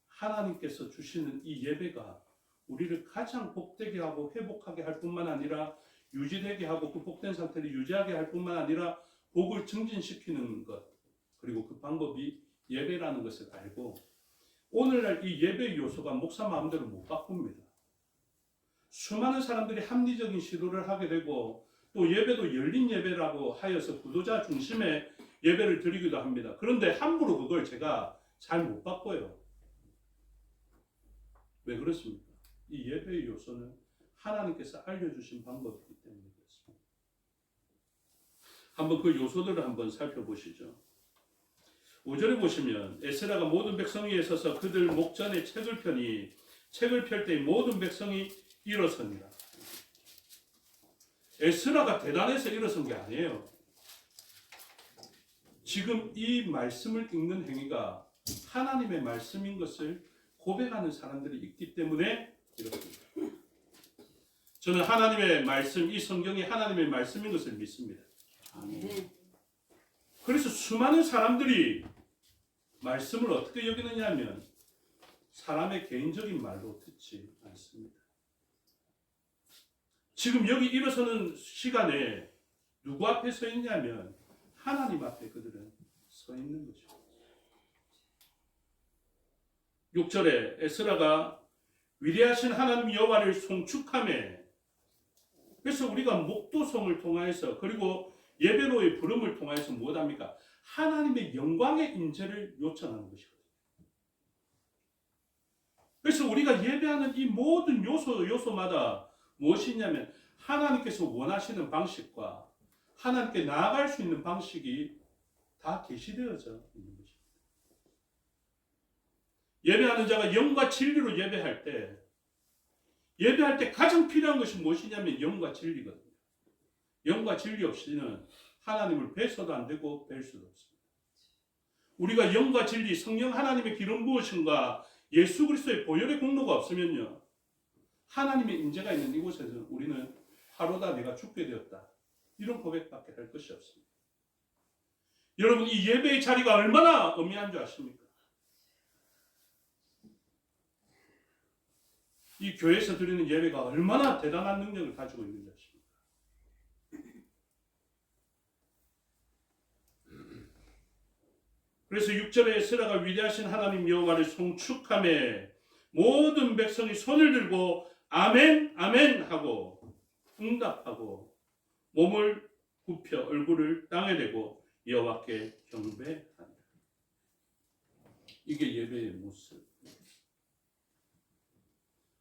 하나님께서 주시는 이 예배가 우리를 가장 복되게 하고 회복하게 할 뿐만 아니라 유지되게 하고 그 복된 상태를 유지하게 할 뿐만 아니라 복을 증진시키는 것, 그리고 그 방법이 예배라는 것을 알고 오늘날 이 예배의 요소가 목사 마음대로 못 바꿉니다. 수많은 사람들이 합리적인 시도를 하게 되고 또 예배도 열린 예배라고 하여서 구도자 중심의 예배를 드리기도 합니다. 그런데 함부로 그걸 제가 잘 못 바꿔요. 왜 그렇습니까? 이 예배의 요소는 하나님께서 알려주신 방법이기 때문에 그렇습니다. 한번 그 요소들을 한번 살펴보시죠. 5절에 보시면 에스라가 모든 백성 위에 서서 그들 목전에 책을 펴니 책을 펼 때 모든 백성이 일어섭니다. 에스라가 대단해서 일어선 게 아니에요. 지금 이 말씀을 읽는 행위가 하나님의 말씀인 것을 고백하는 사람들이 있기 때문에 이렇습니다. 저는 하나님의 말씀, 이 성경이 하나님의 말씀인 것을 믿습니다. 아멘. 그래서 수많은 사람들이 말씀을 어떻게 여기느냐 하면 사람의 개인적인 말로 듣지 않습니다. 지금 여기 일어서는 시간에 누구 앞에 서 있냐면 하나님 앞에 그들은 서 있는 것입니다. 6절에 에스라가 위대하신 하나님 여호와를 송축하며, 그래서 우리가 목도성을 통하여서 그리고 예배로의 부름을 통하여서 무엇합니까? 하나님의 영광의 임재를 요청하는 것이거든요. 그래서 우리가 예배하는 이 모든 요소마다 무엇이냐면 하나님께서 원하시는 방식과 하나님께 나아갈 수 있는 방식이 다 계시되어져 있는 것입니다. 예배하는 자가 영과 진리로 예배할 때 가장 필요한 것이 무엇이냐면 영과 진리거든요. 영과 진리 없이는 하나님을 뵈서도 안 되고 뵐 수도 없습니다. 우리가 영과 진리, 성령 하나님의 기름 부으심과 예수 그리스도의 보혈의 공로가 없으면요, 하나님의 임재가 있는 이곳에서 우리는 하루다 내가 죽게 되었다, 이런 고백밖에 할 것이 없습니다. 여러분, 이 예배의 자리가 얼마나 의미한 줄 아십니까? 이 교회에서 드리는 예배가 얼마나 대단한 능력을 가지고 있는지 아십니까? 그래서 6절에 에스라가 위대하신 하나님 여호와를 송축하며 모든 백성이 손을 들고 아멘 아멘 하고 응답하고 몸을 굽혀 얼굴을 땅에 대고 여호와께 경배하니라. 이게 예배의 모습.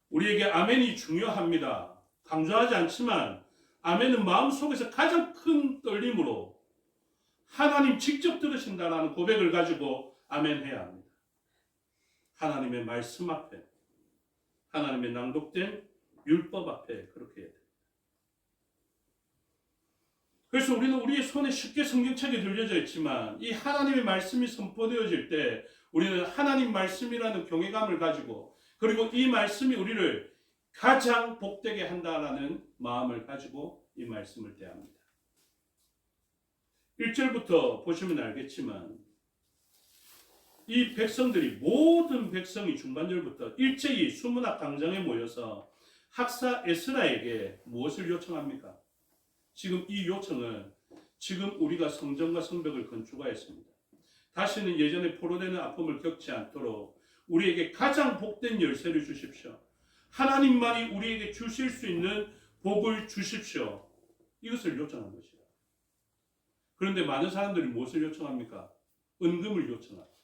우리에게 아멘이 중요합니다. 강조하지 않지만 아멘은 마음속에서 가장 큰 떨림으로 하나님 직접 들으신다라는 고백을 가지고 아멘해야 합니다. 하나님의 말씀 앞에, 하나님의 낭독된 율법 앞에 그렇게 해야 됩니다. 그래서 우리는 우리의 손에 쉽게 성경책이 들려져 있지만 이 하나님의 말씀이 선포되어질 때 우리는 하나님 말씀이라는 경외감을 가지고, 그리고 이 말씀이 우리를 가장 복되게 한다라는 마음을 가지고 이 말씀을 대합니다. 1절부터 보시면 알겠지만 이 백성들이, 모든 백성이 중반절부터 일제히 수문학 광장에 모여서 학사 에스라에게 무엇을 요청합니까? 지금 이 요청은 지금 우리가 성전과 성벽을 건축하였습니다. 다시는 예전에 포로되는 아픔을 겪지 않도록 우리에게 가장 복된 열쇠를 주십시오. 하나님만이 우리에게 주실 수 있는 복을 주십시오. 이것을 요청한 것이에요. 그런데 많은 사람들이 무엇을 요청합니까? 은금을 요청합니다.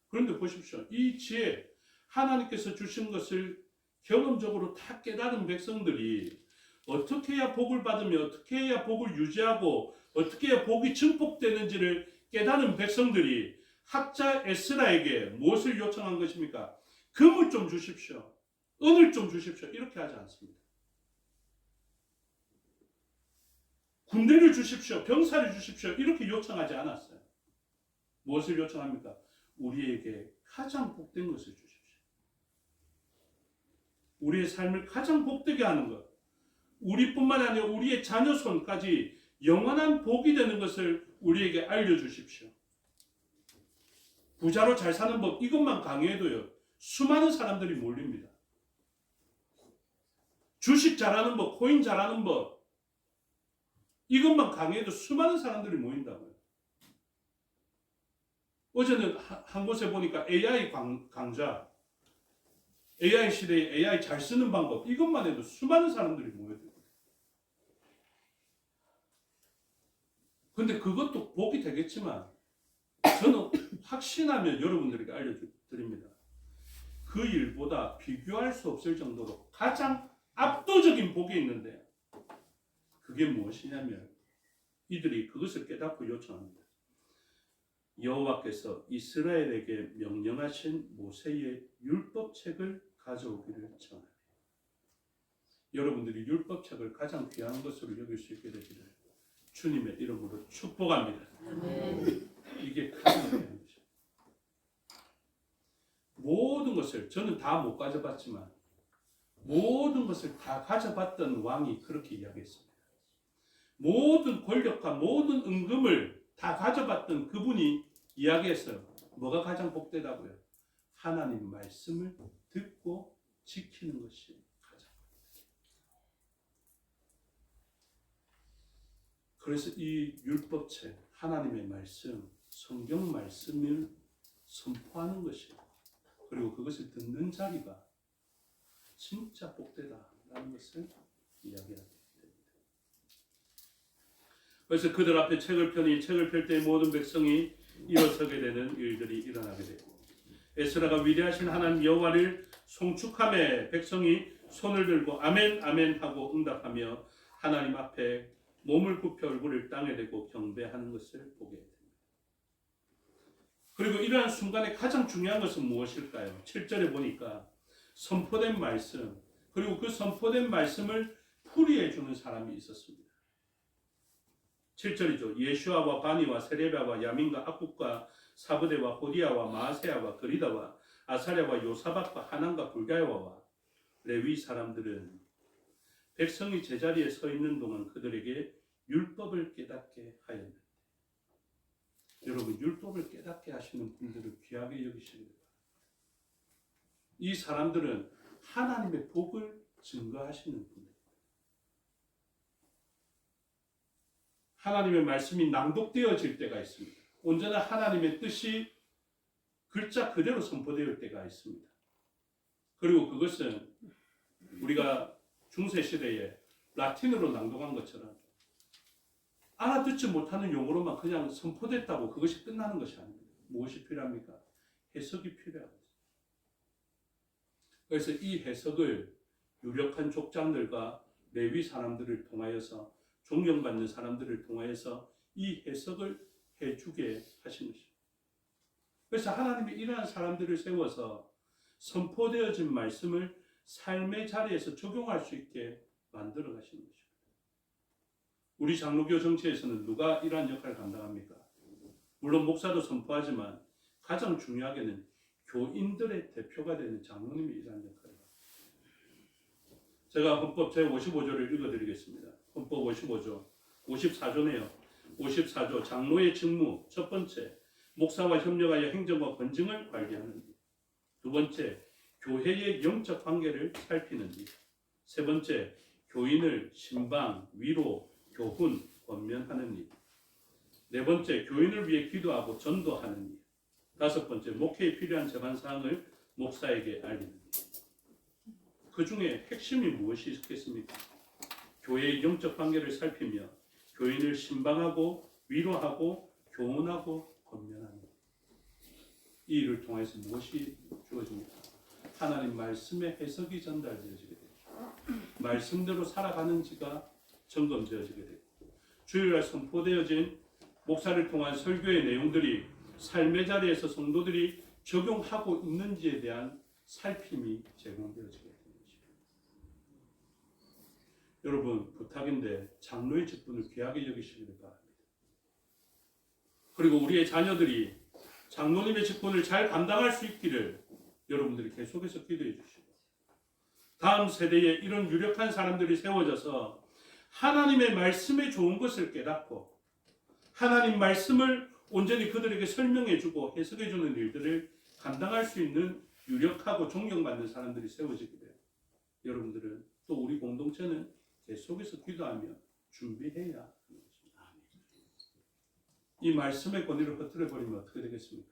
그런데 보십시오. 이 지혜, 하나님께서 주신 것을 경험적으로 다 깨달은 백성들이 어떻게 해야 복을 받으며 어떻게 해야 복을 유지하고 어떻게 해야 복이 증폭되는지를 깨달은 백성들이 학자 에스라에게 무엇을 요청한 것입니까? 금을 좀 주십시오. 은을 좀 주십시오. 이렇게 하지 않습니다. 군대를 주십시오. 병사를 주십시오. 이렇게 요청하지 않았어요. 무엇을 요청합니까? 우리에게 가장 복된 것을 주십시오. 우리의 삶을 가장 복되게 하는 것, 우리뿐만 아니라 우리의 자녀손까지 영원한 복이 되는 것을 우리에게 알려주십시오. 부자로 잘 사는 법, 이것만 강의해도요, 수많은 사람들이 몰립니다. 주식 잘하는 법, 코인 잘하는 법, 이것만 강의해도 수많은 사람들이 모인다고요. 어제는 한 곳에 보니까 AI 강좌, AI 시대에 AI 잘 쓰는 방법, 이것만 해도 수많은 사람들이 모여들어요. 근데 그것도 복이 되겠지만 저는 확신하며 여러분들에게 알려드립니다. 그 일보다 비교할 수 없을 정도로 가장 압도적인 복이 있는데 그게 무엇이냐면 이들이 그것을 깨닫고 요청합니다. 여호와께서 이스라엘에게 명령하신 모세의 율법책을 가져오기를 청하리. 여러분들이 율법책을 가장 귀한 것으로 여길 수 있게 되기를 주님의 이름으로 축복합니다. 이게 가장 귀한 것입니다. 모든 것을, 저는 다 못 가져봤지만 모든 것을 다 가져봤던 왕이 그렇게 이야기했습니다. 모든 권력과 모든 은금을 다 가져봤던 그분이 이야기했어요. 뭐가 가장 복되다고요? 하나님 말씀을 듣고 지키는 것이 가장 복되다. 그래서 이 율법책, 하나님의 말씀, 성경 말씀을 선포하는 것이, 그리고 그것을 듣는 자리가 진짜 복되다라는 것을 이야기하게 됩니다. 그래서 그들 앞에 책을 펴니 책을 펼 때 모든 백성이 일어서게 되는 일들이 일어나게 되고, 에스라가 위대하신 하나님 여호와를 송축하며 백성이 손을 들고 아멘 아멘 하고 응답하며 하나님 앞에 몸을 굽혀 얼굴을 땅에 대고 경배하는 것을 보게 됩니다. 그리고 이러한 순간에 가장 중요한 것은 무엇일까요? 7절에 보니까 선포된 말씀, 그리고 그 선포된 말씀을 풀이해 주는 사람이 있었습니다. 7절이죠. 예슈아와 바니와 세레비아와 야민과 악국과 사브데와 호디아와 마아세야와 그리다와 아사랴와 요사박과 하난과 불가야와 레위 사람들은 백성이 제자리에 서 있는 동안 그들에게 율법을 깨닫게 하였는데, 여러분, 율법을 깨닫게 하시는 분들을 귀하게 여기시기 바랍니다. 이 사람들은 하나님의 복을 증거하시는 분들, 하나님의 말씀이 낭독되어질 때가 있습니다. 온전한 하나님의 뜻이 글자 그대로 선포될 때가 있습니다. 그리고 그것은 우리가 중세시대에 라틴어로 낭독한 것처럼 알아듣지 못하는 용어로만 그냥 선포됐다고 그것이 끝나는 것이 아닙니다. 무엇이 필요합니까? 해석이 필요합니다. 그래서 이 해석을 유력한 족장들과 레위 사람들을 통하여서, 존경받는 사람들을 통하여서 이 해석을 해주게 하신 것입니다. 그래서 하나님이 이러한 사람들을 세워서 선포되어진 말씀을 삶의 자리에서 적용할 수 있게 만들어 가시는 것입니다. 우리 장로교 정치에서는 누가 이러한 역할을 감당합니까? 물론 목사도 선포하지만 가장 중요하게는 교인들의 대표가 되는 장로님이 이러한 역할을 합니다. 제가 헌법 제55조를 읽어드리겠습니다. 헌법 55조, 54조네요. 54조, 장로의 직무. 첫 번째, 목사와 협력하여 행정과 권증을 관리하는 일. 두 번째, 교회의 영적 관계를 살피는 일. 세 번째, 교인을 신방, 위로, 교훈, 권면하는 일. 네 번째, 교인을 위해 기도하고 전도하는 일. 다섯 번째, 목회에 필요한 제반사항을 목사에게 알리는 일. 그 중에 핵심이 무엇이 있겠습니까? 교회의 영적 관계를 살피며 교인을 신방하고 위로하고 교훈하고 권면하는 일. 이 일을 통해서 무엇이 주어집니까? 하나님 말씀의 해석이 전달되어지게 되고, 말씀대로 살아가는지가 점검되어지게 되고, 주일날 선포되어진 목사를 통한 설교의 내용들이 삶의 자리에서 성도들이 적용하고 있는지에 대한 살핌이 제공되어지게 됩니다. 여러분, 부탁인데 장로의 직분을 귀하게 여기시기를 바랍니다. 그리고 우리의 자녀들이 장로님의 직분을 잘 감당할 수 있기를 여러분들이 계속해서 기도해 주시고, 다음 세대에 이런 유력한 사람들이 세워져서 하나님의 말씀에 좋은 것을 깨닫고 하나님 말씀을 온전히 그들에게 설명해주고 해석해주는 일들을 감당할 수 있는 유력하고 존경받는 사람들이 세워지게 돼요. 여러분들은, 또 우리 공동체는 계속해서 기도하며 준비해야 하는 것입니다. 이 말씀의 권위를 흐트려버리면 어떻게 되겠습니까?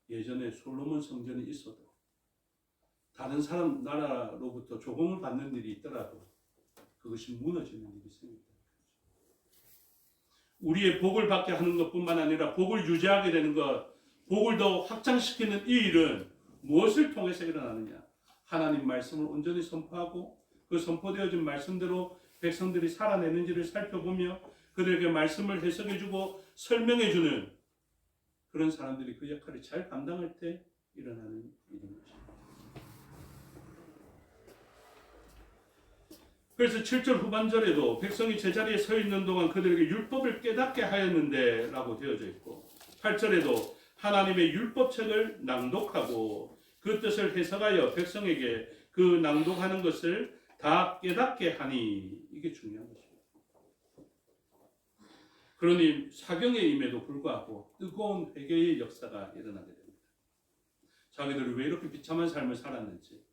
예전에 솔로몬 성전이 있어도 다른 사람 나라로부터 조공을 받는 일이 있더라도 그것이 무너지는 일이 생깁니다. 우리의 복을 받게 하는 것뿐만 아니라 복을 유지하게 되는 것, 복을 더 확장시키는 이 일은 무엇을 통해서 일어나느냐? 하나님 말씀을 온전히 선포하고 그 선포되어진 말씀대로 백성들이 살아내는지를 살펴보며 그들에게 말씀을 해석해주고 설명해주는 그런 사람들이 그 역할을 잘 감당할 때 일어나는 일인 것입니다. 그래서 7절 후반절에도 백성이 제자리에 서 있는 동안 그들에게 율법을 깨닫게 하였는데 라고 되어져 있고, 8절에도 하나님의 율법책을 낭독하고 그 뜻을 해석하여 백성에게 그 낭독하는 것을 다 깨닫게 하니, 이게 중요한 것입니다. 그러니 사경의 임에도 불구하고 뜨거운 회개의 역사가 일어나게 됩니다. 자기들이 왜 이렇게 비참한 삶을 살았는지,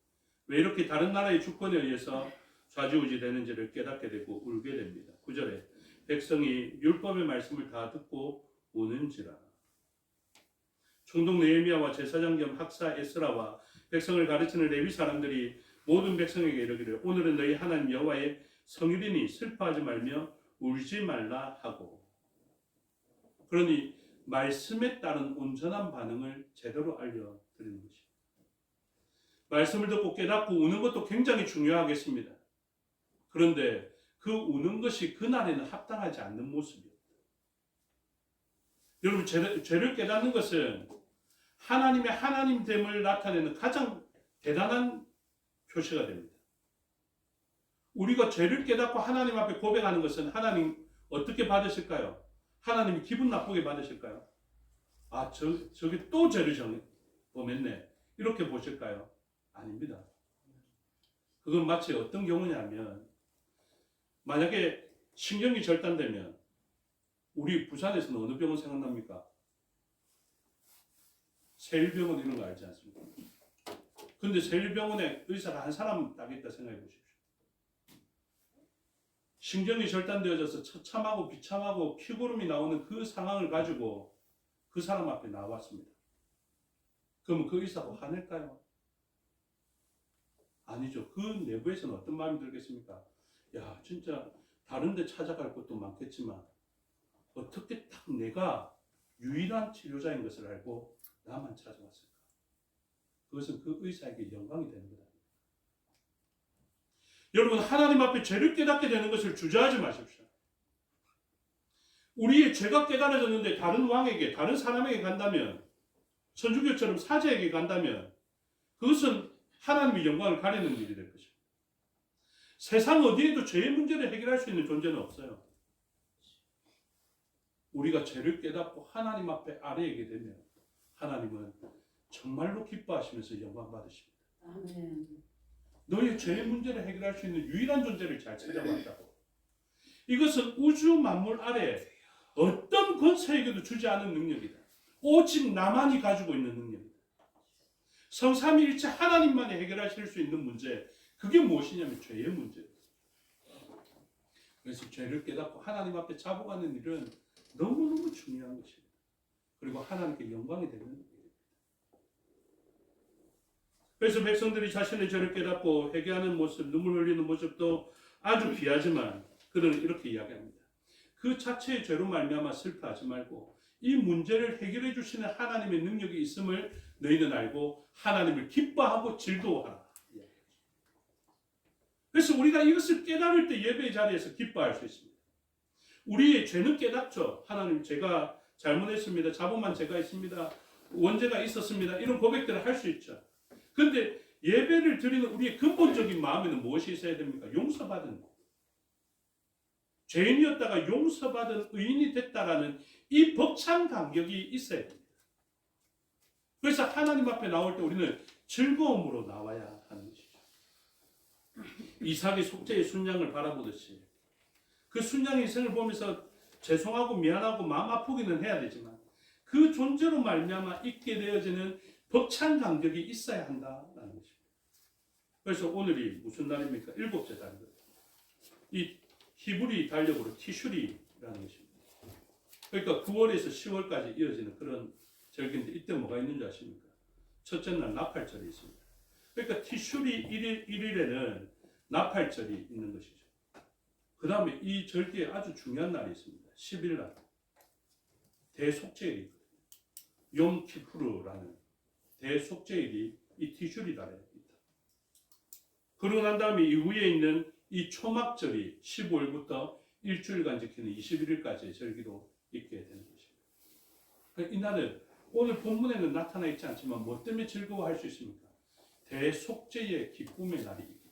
왜 이렇게 다른 나라의 주권에 의해서 좌지우지 되는지를 깨닫게 되고 울게 됩니다. 9절에 백성이 율법의 말씀을 다 듣고 우는지라. 총독 느헤미야와 제사장 겸 학사 에스라와 백성을 가르치는 레위 사람들이 모든 백성에게 이르기를 오늘은 너희 하나님 여호와의 성일이니 슬퍼하지 말며 울지 말라 하고. 그러니 말씀에 따른 온전한 반응을 제대로 알려드리는 것입니다. 말씀을 듣고 깨닫고 우는 것도 굉장히 중요하겠습니다. 그런데 그 우는 것이 그날에는 합당하지 않는 모습이에요. 여러분, 죄를 깨닫는 것은 하나님의 하나님됨을 나타내는 가장 대단한 표시가 됩니다. 우리가 죄를 깨닫고 하나님 앞에 고백하는 것은 하나님 어떻게 받으실까요? 하나님이 기분 나쁘게 받으실까요? 아, 저기 또 죄를 범했네. 이렇게 보실까요? 아닙니다. 그건 마치 어떤 경우냐면, 만약에 신경이 절단되면 우리 부산에서는 어느 병원 생각납니까? 세일병원 이런 거 알지 않습니까? 근데 세일병원에 의사가 한 사람 딱 있다 생각해 보십시오. 신경이 절단되어져서 처참하고 비참하고 피고름이 나오는 그 상황을 가지고 그 사람 앞에 나왔습니다. 그러면 그 의사가 화낼까요? 아니죠. 그 내부에서는 어떤 마음이 들겠습니까? 야, 진짜 다른 데 찾아갈 것도 많겠지만 어떻게 딱 내가 유일한 치료자인 것을 알고 나만 찾아왔을까? 그것은 그 의사에게 영광이 되는 거다. 여러분, 하나님 앞에 죄를 깨닫게 되는 것을 주저하지 마십시오. 우리의 죄가 깨달아졌는데 다른 왕에게, 다른 사람에게 간다면, 천주교처럼 사제에게 간다면 그것은 하나님의 영광을 가리는 일이 될 것입니다. 세상 어디에도 죄의 문제를 해결할 수 있는 존재는 없어요. 우리가 죄를 깨닫고 하나님 앞에 아뢰게 되면 하나님은 정말로 기뻐하시면서 영광 받으십니다. 아멘. 너의 죄의 문제를 해결할 수 있는 유일한 존재를 잘 찾아왔다고. 이것은 우주 만물 아래 어떤 권세에게도 주지 않은 능력이다. 오직 나만이 가지고 있는 능력이다. 성삼위일체 하나님만이 해결하실 수 있는 문제, 그게 무엇이냐면 죄의 문제입니다. 그래서 죄를 깨닫고 하나님 앞에 잡아가는 일은 너무너무 중요한 것입니다. 그리고 하나님께 영광이 되는 일입니다. 그래서 백성들이 자신의 죄를 깨닫고 회개하는 모습, 눈물 흘리는 모습도 아주 귀하지만 그들은 이렇게 이야기합니다. 그 자체의 죄로 말미암아 슬퍼하지 말고 이 문제를 해결해 주시는 하나님의 능력이 있음을 너희는 알고 하나님을 기뻐하고 즐거워하라. 그래서 우리가 이것을 깨달을 때 예배의 자리에서 기뻐할 수 있습니다. 우리의 죄는 깨닫죠. 하나님, 제가 잘못했습니다. 자본만 제가 있습니다. 원죄가 있었습니다. 이런 고백들을 할 수 있죠. 그런데 예배를 드리는 우리의 근본적인 마음에는 무엇이 있어야 됩니까? 용서받은 것. 죄인이었다가 용서받은 의인이 됐다라는 이 벅찬 감격이 있어야 됩니다. 그래서 하나님 앞에 나올 때 우리는 즐거움으로 나와야 하는 것이죠. 이삭이 속죄의 순양을 바라보듯이 그 순양의 인생을 보면서 죄송하고 미안하고 마음 아프기는 해야 되지만 그 존재로 말미암아 있게 되어지는 벅찬 감격이 있어야 한다라는 것입니다. 그래서 오늘이 무슨 날입니까? 7째 달이거든요. 이 히브리 달력으로 티슈리라는 것입니다. 그러니까 9월에서 10월까지 이어지는 그런 절기인데 이때 뭐가 있는지 아십니까? 첫째 날 나팔절이 있습니다. 그러니까 티슈리 1일에는 나팔절이 있는 것이죠. 그 다음에 이 절기에 아주 중요한 날이 있습니다. 10일 날 대속죄일이 있거든요. 욤키푸르라는 대속죄일이 이 티슈리 달에 있다. 그러고 난 다음에 이후에 있는 이 초막절이 15일부터 일주일간 지키는 21일까지의 절기도 있게 되는 것입니다. 그러니까 이 날은 오늘 본문에는 나타나 있지 않지만 뭐 때문에 즐거워할 수 있습니까? 대속죄의 기쁨의 날이 있기 때문에.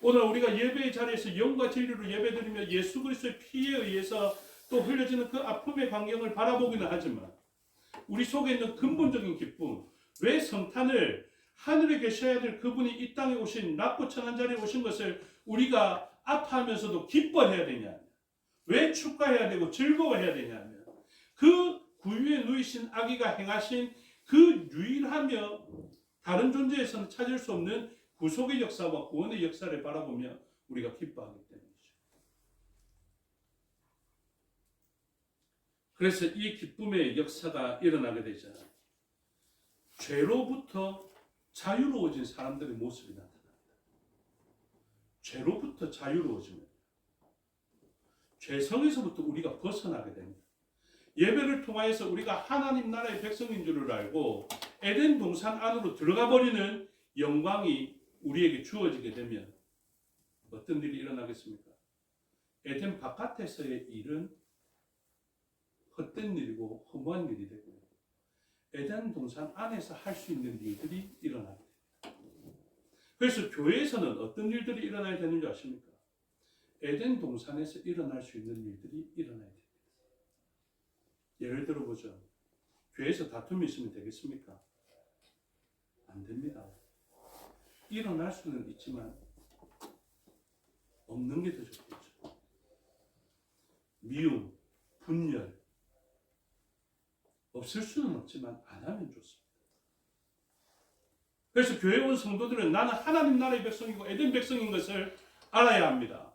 오늘 우리가 예배의 자리에서 영과 진리로 예배드리며 예수 그리스도의 피에 의해서 또 흘려지는 그 아픔의 광경을 바라보기는 하지만 우리 속에 있는 근본적인 기쁨, 왜 성탄을 하늘에 계셔야 될 그분이 이 땅에 오신 낮고 천한 자리에 오신 것을 우리가 아파하면서도 기뻐해야 되냐? 왜 축하해야 되고 즐거워해야 되냐면 그 구유에 누이신 아기가 행하신 그 유일하며 다른 존재에서는 찾을 수 없는 구속의 역사와 구원의 역사를 바라보며 우리가 기뻐하기 때문이죠. 그래서 이 기쁨의 역사가 일어나게 되자 죄로부터 자유로워진 사람들의 모습이 나타납니다. 죄로부터 자유로워지면 죄성에서부터 우리가 벗어나게 됩니다. 예배를 통하여서 우리가 하나님 나라의 백성인 줄을 알고 에덴 동산 안으로 들어가 버리는 영광이 우리에게 주어지게 되면 어떤 일이 일어나겠습니까? 에덴 바깥에서의 일은 헛된 일이고 허무한 일이 되고요. 에덴 동산 안에서 할 수 있는 일들이 일어나게 됩니다. 그래서 교회에서는 어떤 일들이 일어나야 되는 줄 아십니까? 에덴 동산에서 일어날 수 있는 일들이 일어나야 됩니다. 예를 들어보죠. 교회에서 다툼이 있으면 되겠습니까? 안 됩니다. 일어날 수는 있지만 없는 게 더 좋겠죠. 미움, 분열 없을 수는 없지만 안 하면 좋습니다. 그래서 교회 온 성도들은 나는 하나님 나라의 백성이고 에덴 백성인 것을 알아야 합니다.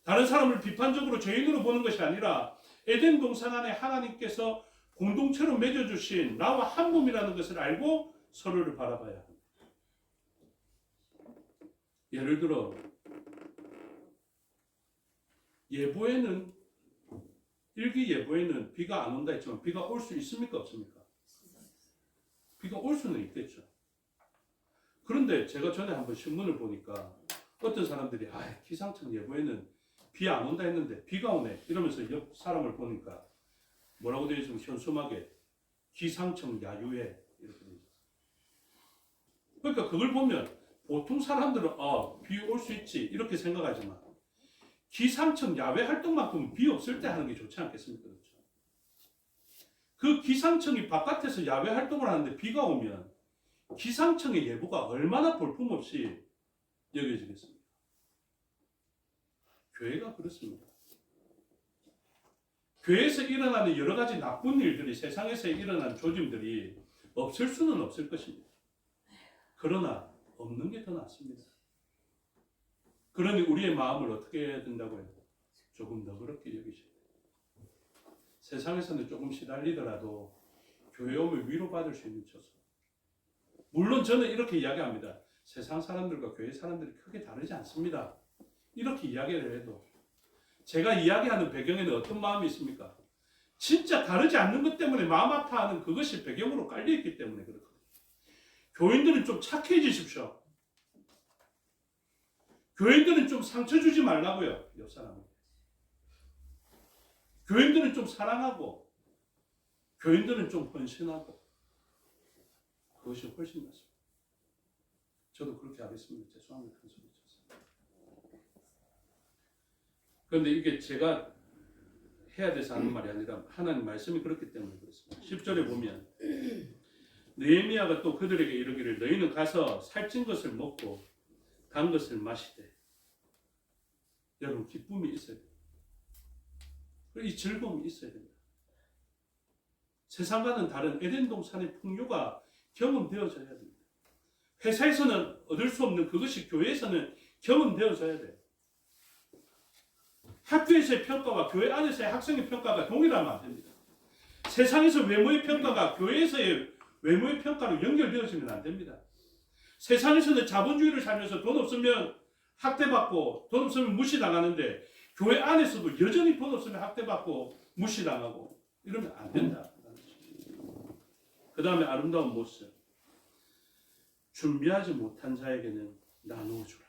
다른 사람을 비판적으로 죄인으로 보는 것이 아니라 에덴 동산 안에 하나님께서 공동체로 맺어주신 나와 한 몸이라는 것을 알고 서로를 바라봐야 합니다. 예를 들어 예보에는 일기예보에는 비가 안 온다 했지만 비가 올 수 있습니까? 없습니까? 비가 올 수는 있겠죠. 그런데 제가 전에 한번 신문을 보니까 어떤 사람들이 기상청 예보에는 비 안 온다 했는데 비가 오네 이러면서 옆 사람을 보니까 뭐라고 되어 있으면 현수막에 기상청 야유회 이렇게 되어 있어요. 그러니까 그걸 보면 보통 사람들은 비 올 수 있지 이렇게 생각하지만 기상청 야외 활동만큼은 비 없을 때 하는 게 좋지 않겠습니까? 그렇죠? 그 기상청이 바깥에서 야외 활동을 하는데 비가 오면 기상청의 예보가 얼마나 볼품없이 여겨지겠습니까? 교회가 그렇습니다. 교회에서 일어나는 여러 가지 나쁜 일들이 세상에서 일어나는 조짐들이 없을 수는 없을 것입니다. 그러나 없는 게 더 낫습니다. 그러니 우리의 마음을 어떻게 해야 된다고요? 조금 너그럽게 여기셔야 돼요. 세상에서는 조금 시달리더라도 교회 오면 위로받을 수 있는 처소. 물론 저는 이렇게 이야기합니다. 세상 사람들과 교회 사람들이 크게 다르지 않습니다. 이렇게 이야기를 해도 제가 이야기하는 배경에는 어떤 마음이 있습니까? 진짜 다르지 않는 것 때문에 마음 아파하는 그것이 배경으로 깔려있기 때문에 그렇거든요. 교인들은 좀 착해지십시오. 교인들은 좀 상처 주지 말라고요. 옆 사람은. 교인들은 좀 사랑하고 교인들은 좀 헌신하고 그것이 훨씬 낫습니다. 저도 그렇게 하겠습니다. 죄송합니다. 큰 소리 쳤습니다. 그런데 이게 제가 해야 돼서 하는 말이 아니라 하나님 말씀이 그렇기 때문에 그렇습니다. 10절에 보면 느헤미야가 또 그들에게 이르기를 너희는 가서 살찐 것을 먹고 단 것을 마시되 여러분 기쁨이 있어야 됩니다. 이 즐거움이 있어야 됩니다. 세상과는 다른 에덴 동산의 풍요가 경험되어져야 됩니다. 회사에서는 얻을 수 없는 그것이 교회에서는 경험되어져야 돼요. 학교에서의 평가와 교회 안에서의 학생의 평가가 동일하면 안 됩니다. 세상에서 외모의 평가가 교회에서의 외모의 평가로 연결되어지면 안 됩니다. 세상에서는 자본주의를 살면서 돈 없으면 학대받고 돈 없으면 무시당하는데 교회 안에서도 여전히 돈 없으면 학대받고 무시당하고 이러면 안 된다. 그 다음에 아름다운 모습. 준비하지 못한 자에게는 나누어주라.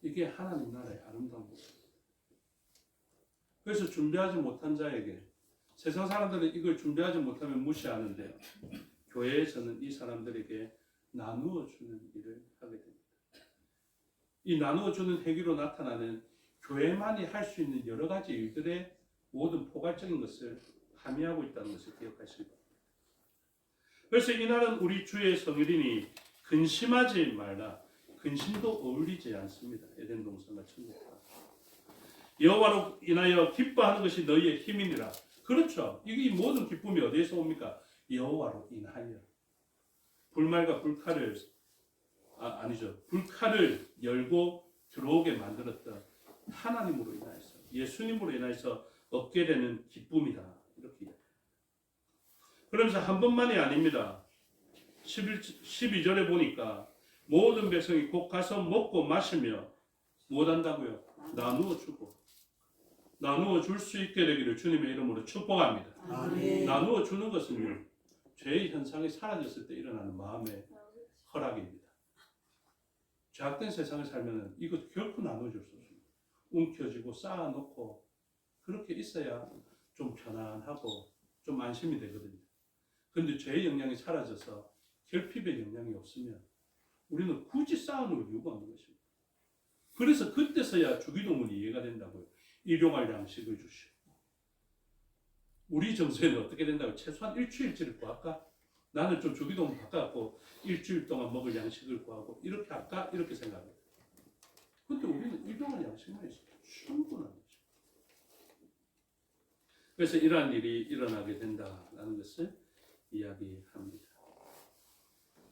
이게 하나님 나라의 아름다운 모습입니다. 그래서 준비하지 못한 자에게 세상 사람들은 이걸 준비하지 못하면 무시하는데 교회에서는 이 사람들에게 나누어주는 일을 하게 됩니다. 이 나누어주는 행위로 나타나는 교회만이 할 수 있는 여러 가지 일들의 모든 포괄적인 것을 함의하고 있다는 것을 기억하시기 바랍니다. 그래서 이날은 우리 주의 성일이니 근심하지 말라. 근심도 어울리지 않습니다. 에덴 동산과 천국과. 여호와로 인하여 기뻐하는 것이 너희의 힘이니라. 그렇죠. 이 모든 기쁨이 어디에서 옵니까? 여호와로 인하여. 불말과 불칼을 아니죠. 불칼을 열고 들어오게 만들었던 하나님으로 인하여서, 예수님으로 인하여서 얻게 되는 기쁨이다. 이렇게 이야기해요. 그러면서 한 번만이 아닙니다. 12절에 보니까 모든 백성이 곧 가서 먹고 마시며 못한다고요? 나누어 주고, 나누어 줄 수 있게 되기를 주님의 이름으로 축복합니다. 아멘. 나누어 주는 것은요, 죄의 현상이 사라졌을 때 일어나는 마음의 허락입니다. 죄악된 세상을 살면 이거 결코 나눠줄 수 없습니다. 움켜쥐고 쌓아놓고 그렇게 있어야 좀 편안하고 좀 안심이 되거든요. 그런데 죄의 영향이 사라져서 결핍의 영향이 없으면 우리는 굳이 쌓아놓을 이유가 없는 것입니다. 그래서 그때서야 주기도문이 이해가 된다고요. 일용할 양식을 주시오. 우리 정서에는 어떻게 된다고? 최소한 일주일치를 구할까? 나는 좀 주기도문 바꿔갖고 일주일 동안 먹을 양식을 구하고 이렇게 할까? 이렇게 생각합니다. 근데 우리는 일용할 양식만 있어요. 충분한 거죠. 그래서 이러한 일이 일어나게 된다는 것을 이야기합니다.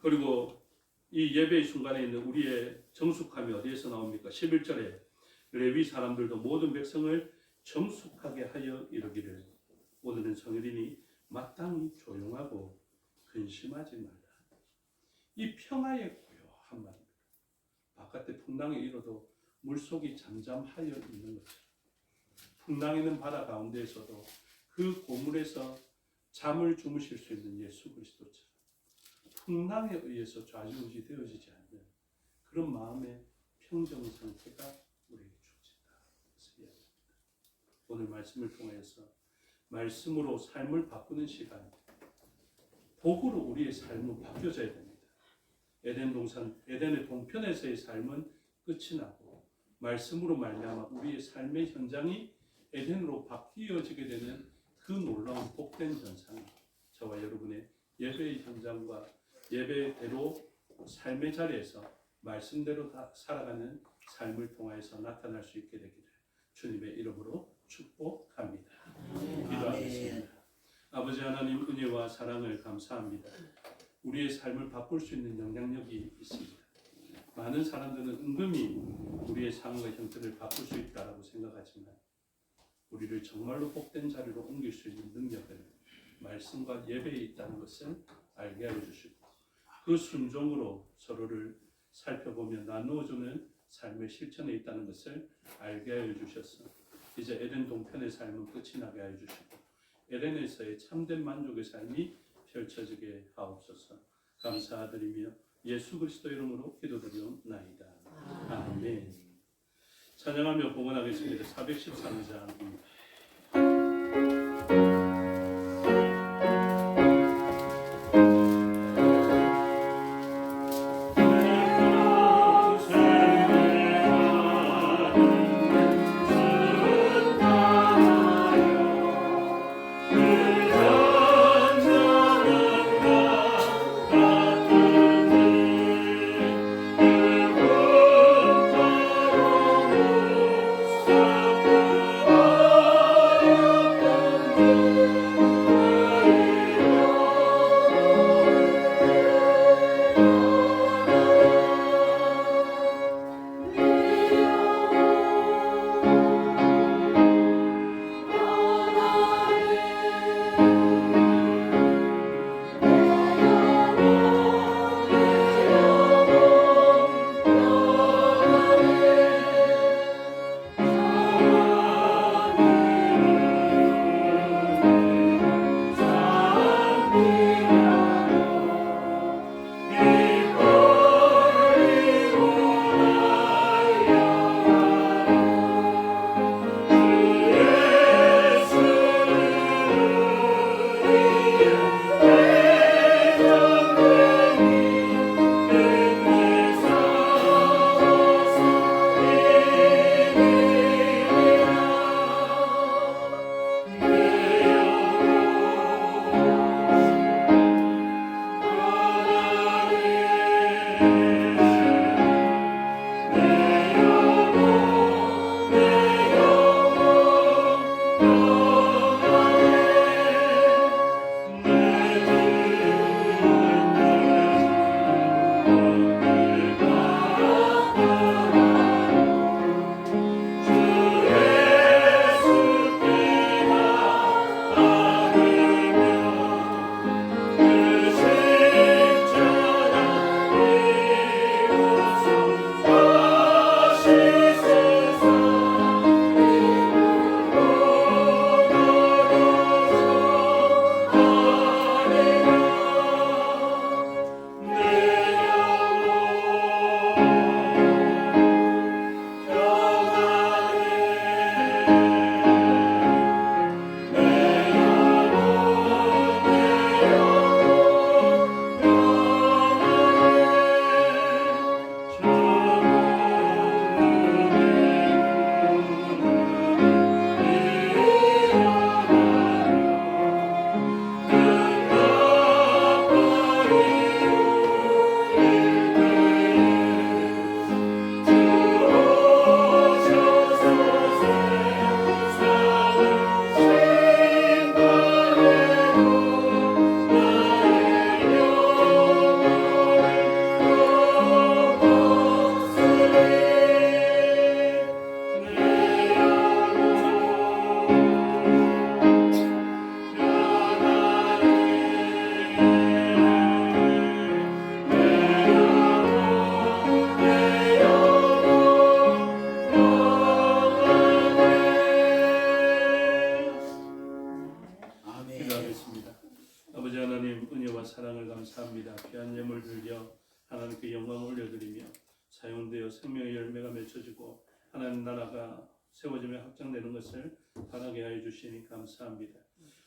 그리고 이 예배의 순간에 있는 우리의 정숙함이 어디에서 나옵니까? 11절에 레위 사람들도 모든 백성을 정숙하게 하여 이르기를 오늘은 성일이니 마땅히 조용하고 근심하지 말라. 이 평화의 고요한 말입니다. 바깥에 풍랑이 일어도 물속이 잠잠하여 있는 것처럼, 풍랑이는 바다 가운데에서도 그 고물에서 잠을 주무실 수 있는 예수 그리스도처럼 풍랑에 의해서 좌지우지 되어지지 않는 그런 마음의 평정 상태가 우리에게 주어진다. 오늘 말씀을 통해서 말씀으로 삶을 바꾸는 시간, 복으로 우리의 삶은 바뀌어져야 됩니다. 에덴의 동편에서의 삶은 끝이 나고 말씀으로 말미암아 우리의 삶의 현장이 에덴으로 바뀌어지게 되는 그 놀라운 복된 현상이 저와 여러분의 예배의 현장과 예배대로 삶의 자리에서 말씀대로 살아가는 삶을 통하여서 나타날 수 있게 되기를 주님의 이름으로 축복합니다. 기도하겠습니다. 아버지 하나님, 은혜와 사랑을 감사합니다. 우리의 삶을 바꿀 수 있는 영향력이 있습니다. 많은 사람들은 은근히 우리의 상황과 형태를 바꿀 수 있다고 생각하지만 우리를 정말로 복된 자리로 옮길 수 있는 능력을 말씀과 예배에 있다는 것을 알게 하여 주시고 그 순종으로 서로를 살펴보며 나누어주는 삶의 실천에 있다는 것을 알게 하여 주셔서 이제 에덴 동편의 삶은 끝이 나게 하여 주시고 에덴에서의 참된 만족의 삶이 펼쳐지게 하옵소서. 감사드리며 예수 그리스도 이름으로 기도드리옵나이다. 아멘. 찬양하며 봉헌하겠습니다. 413장입니다. 하나님께 영광을 올려드리며 사용되어 생명의 열매가 맺혀지고 하나님 나라가 세워지며 확장되는 것을 바라게 하여 주시니 감사합니다.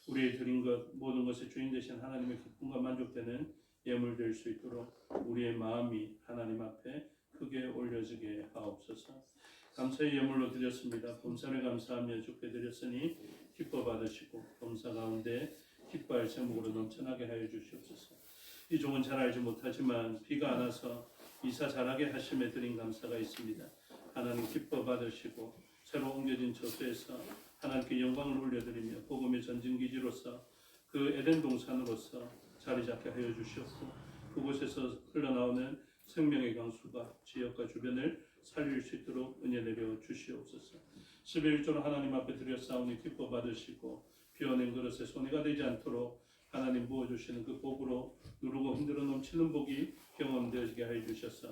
우리의 드린 것 모든 것의 주인 되신 하나님의 기쁨과 만족되는 예물 될 수 있도록 우리의 마음이 하나님 앞에 크게 올려지게 하옵소서. 감사의 예물로 드렸습니다. 범사를 감사하며 주께 드렸으니 기뻐 받으시고 범사 가운데 기뻐할 제목으로 넘쳐나게 하여 주시옵소서. 이 종은 잘 알지 못하지만 비가 안 와서 이사 잘하게 하심에 드린 감사가 있습니다. 하나님 기뻐 받으시고 새로 옮겨진 저수에서 하나님께 영광을 올려드리며 복음의 전진기지로서 그 에덴 동산으로서 자리 잡게 하여 주시옵고 그곳에서 흘러나오는 생명의 강수가 지역과 주변을 살릴 수 있도록 은혜 내려 주시옵소서. 11조로 하나님 앞에 드렸사오니 기뻐 받으시고 비워낸 그릇에 손해가 되지 않도록 하나님 부어주시는 그 복으로 누르고 흔들어 넘치는 복이 경험되어지게 하여 주셔서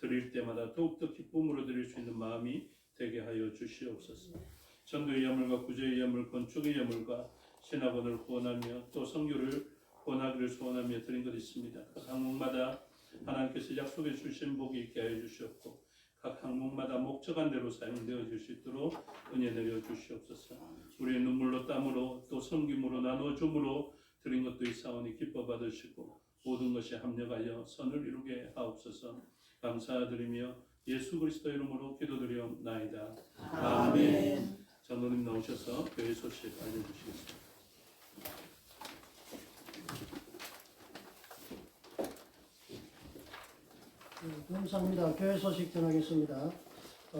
드릴 때마다 더욱더 기쁨으로 드릴 수 있는 마음이 되게 하여 주시옵소서. 전도의 예물과 구제의 예물, 건축의 예물과 신학원을 후원하며 또 선교를 후원하기를 소원하며 드린 것 있습니다. 각 항목마다 하나님께서 약속해 주신 복이 있게 하여 주시옵고 각 항목마다 목적한 대로 사용되어질 수 있도록 은혜 내려 주시옵소서. 우리의 눈물로 땀으로 또 섬김으로 나눠줌으로 드린 것도 있사오니 기뻐 받으시고 모든 것이 합력하여 선을 이루게 하옵소서. 감사드리며 예수 그리스도 이름으로 기도드리옵나이다. 아멘. 장로님 나오셔서 교회 소식 알려주시겠습니다. 감사합니다. 교회 소식 전하겠습니다.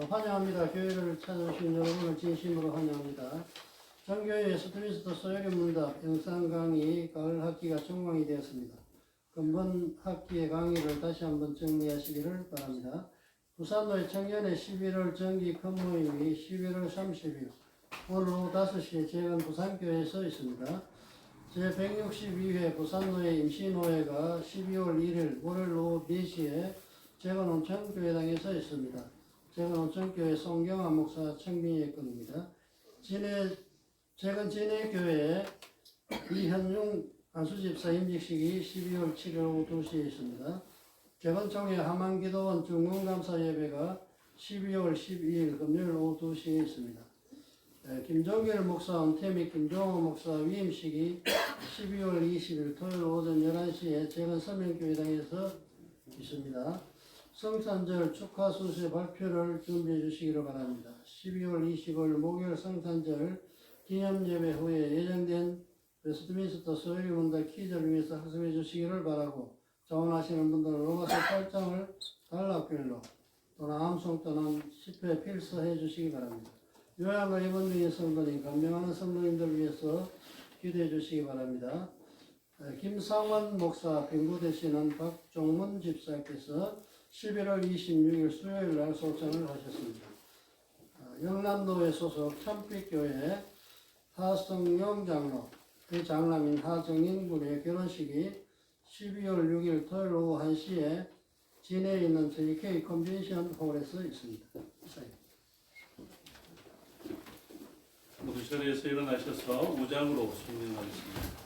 환영합니다. 교회를 찾아오신 여러분을 진심으로 환영합니다. 정교회 스트미스터 소요리 문답 영상 강의 가을 학기가 종강이 되었습니다. 근본 학기의 강의를 다시 한번 정리하시기를 바랍니다. 부산도의 청년의 11월 정기 큰모임이 11월 30일 오늘 오후 5시에 재건 부산교회에서 있습니다. 제162회 부산노예 임시노예가 12월 1일 월요일 오후 4시에 재건 온천교회당에서 있습니다. 재건 온천교회 송경환 목사 청빙의 건입니다. 재건 진해교회 이현중 안수집사 임직식이 12월 7일 오후 2시에 있습니다. 재건총회 하만기도원 중문감사 예배가 12월 12일 금요일 오후 2시에 있습니다. 김종길 목사 은퇴 및 김종호 목사 위임식이 12월 20일 토요일 오전 11시에 재건 서명교회당에서 있습니다. 성탄절 축하 순서 발표를 준비해 주시기를 바랍니다. 12월 20일 목요일 성탄절 기념 예배 후에 예정된 웨스트민스터 소요리 문답 퀴즈를 위해서 학습해 주시기를 바라고 자원하시는 분들은 로마서 8장을 단락별로 또는 암송 또는 10회 필서해 주시기 바랍니다. 요양과 입원 중인 성도님, 간병하는 성도님들 위해서 기도해 주시기 바랍니다. 김상원 목사 병고 되시는 박종문 집사께서 11월 26일 수요일 날 소천을 하셨습니다. 영남도에 소속 천빛교회 하성용 장로, 그 장남인 하정인 군의 결혼식이 12월 6일 토요일 오후 1시에 진해에 있는 JK 컨벤션 홀에서 있습니다. 모두 자리에서 일어나셔서 우장으로 순명하겠습니다.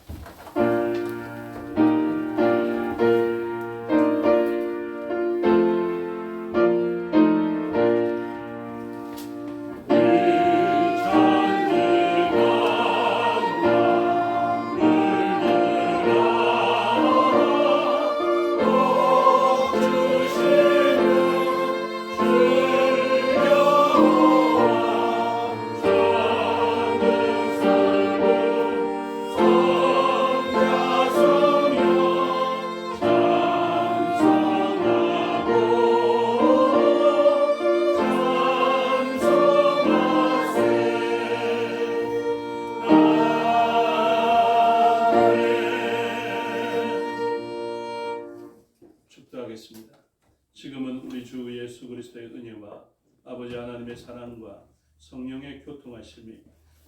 축도하겠습니다. 지금은 우리 주 예수 그리스도의 은혜와 아버지 하나님의 사랑과 성령의 교통하심이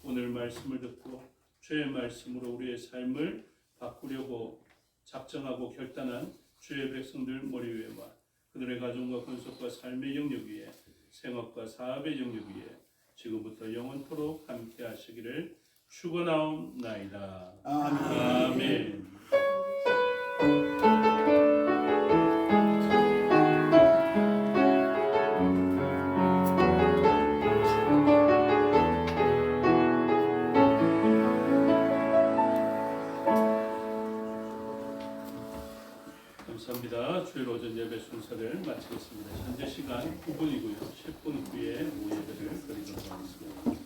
오늘 말씀을 듣고 주의 말씀으로 우리의 삶을 바꾸려고 작정하고 결단한 주의 백성들 머리 위에와 그들의 가정과 건속과 삶의 영역 위에 생업과 사업의 영역 위에 지금부터 영원토록 함께 하시기를 축원하옵나이다. 아멘. 감사합니다. 주일 오전 예배 순서를 마치겠습니다. 현재 시간 9분이고요. 10분 후에 오후 예배를 드리도록 하겠습니다.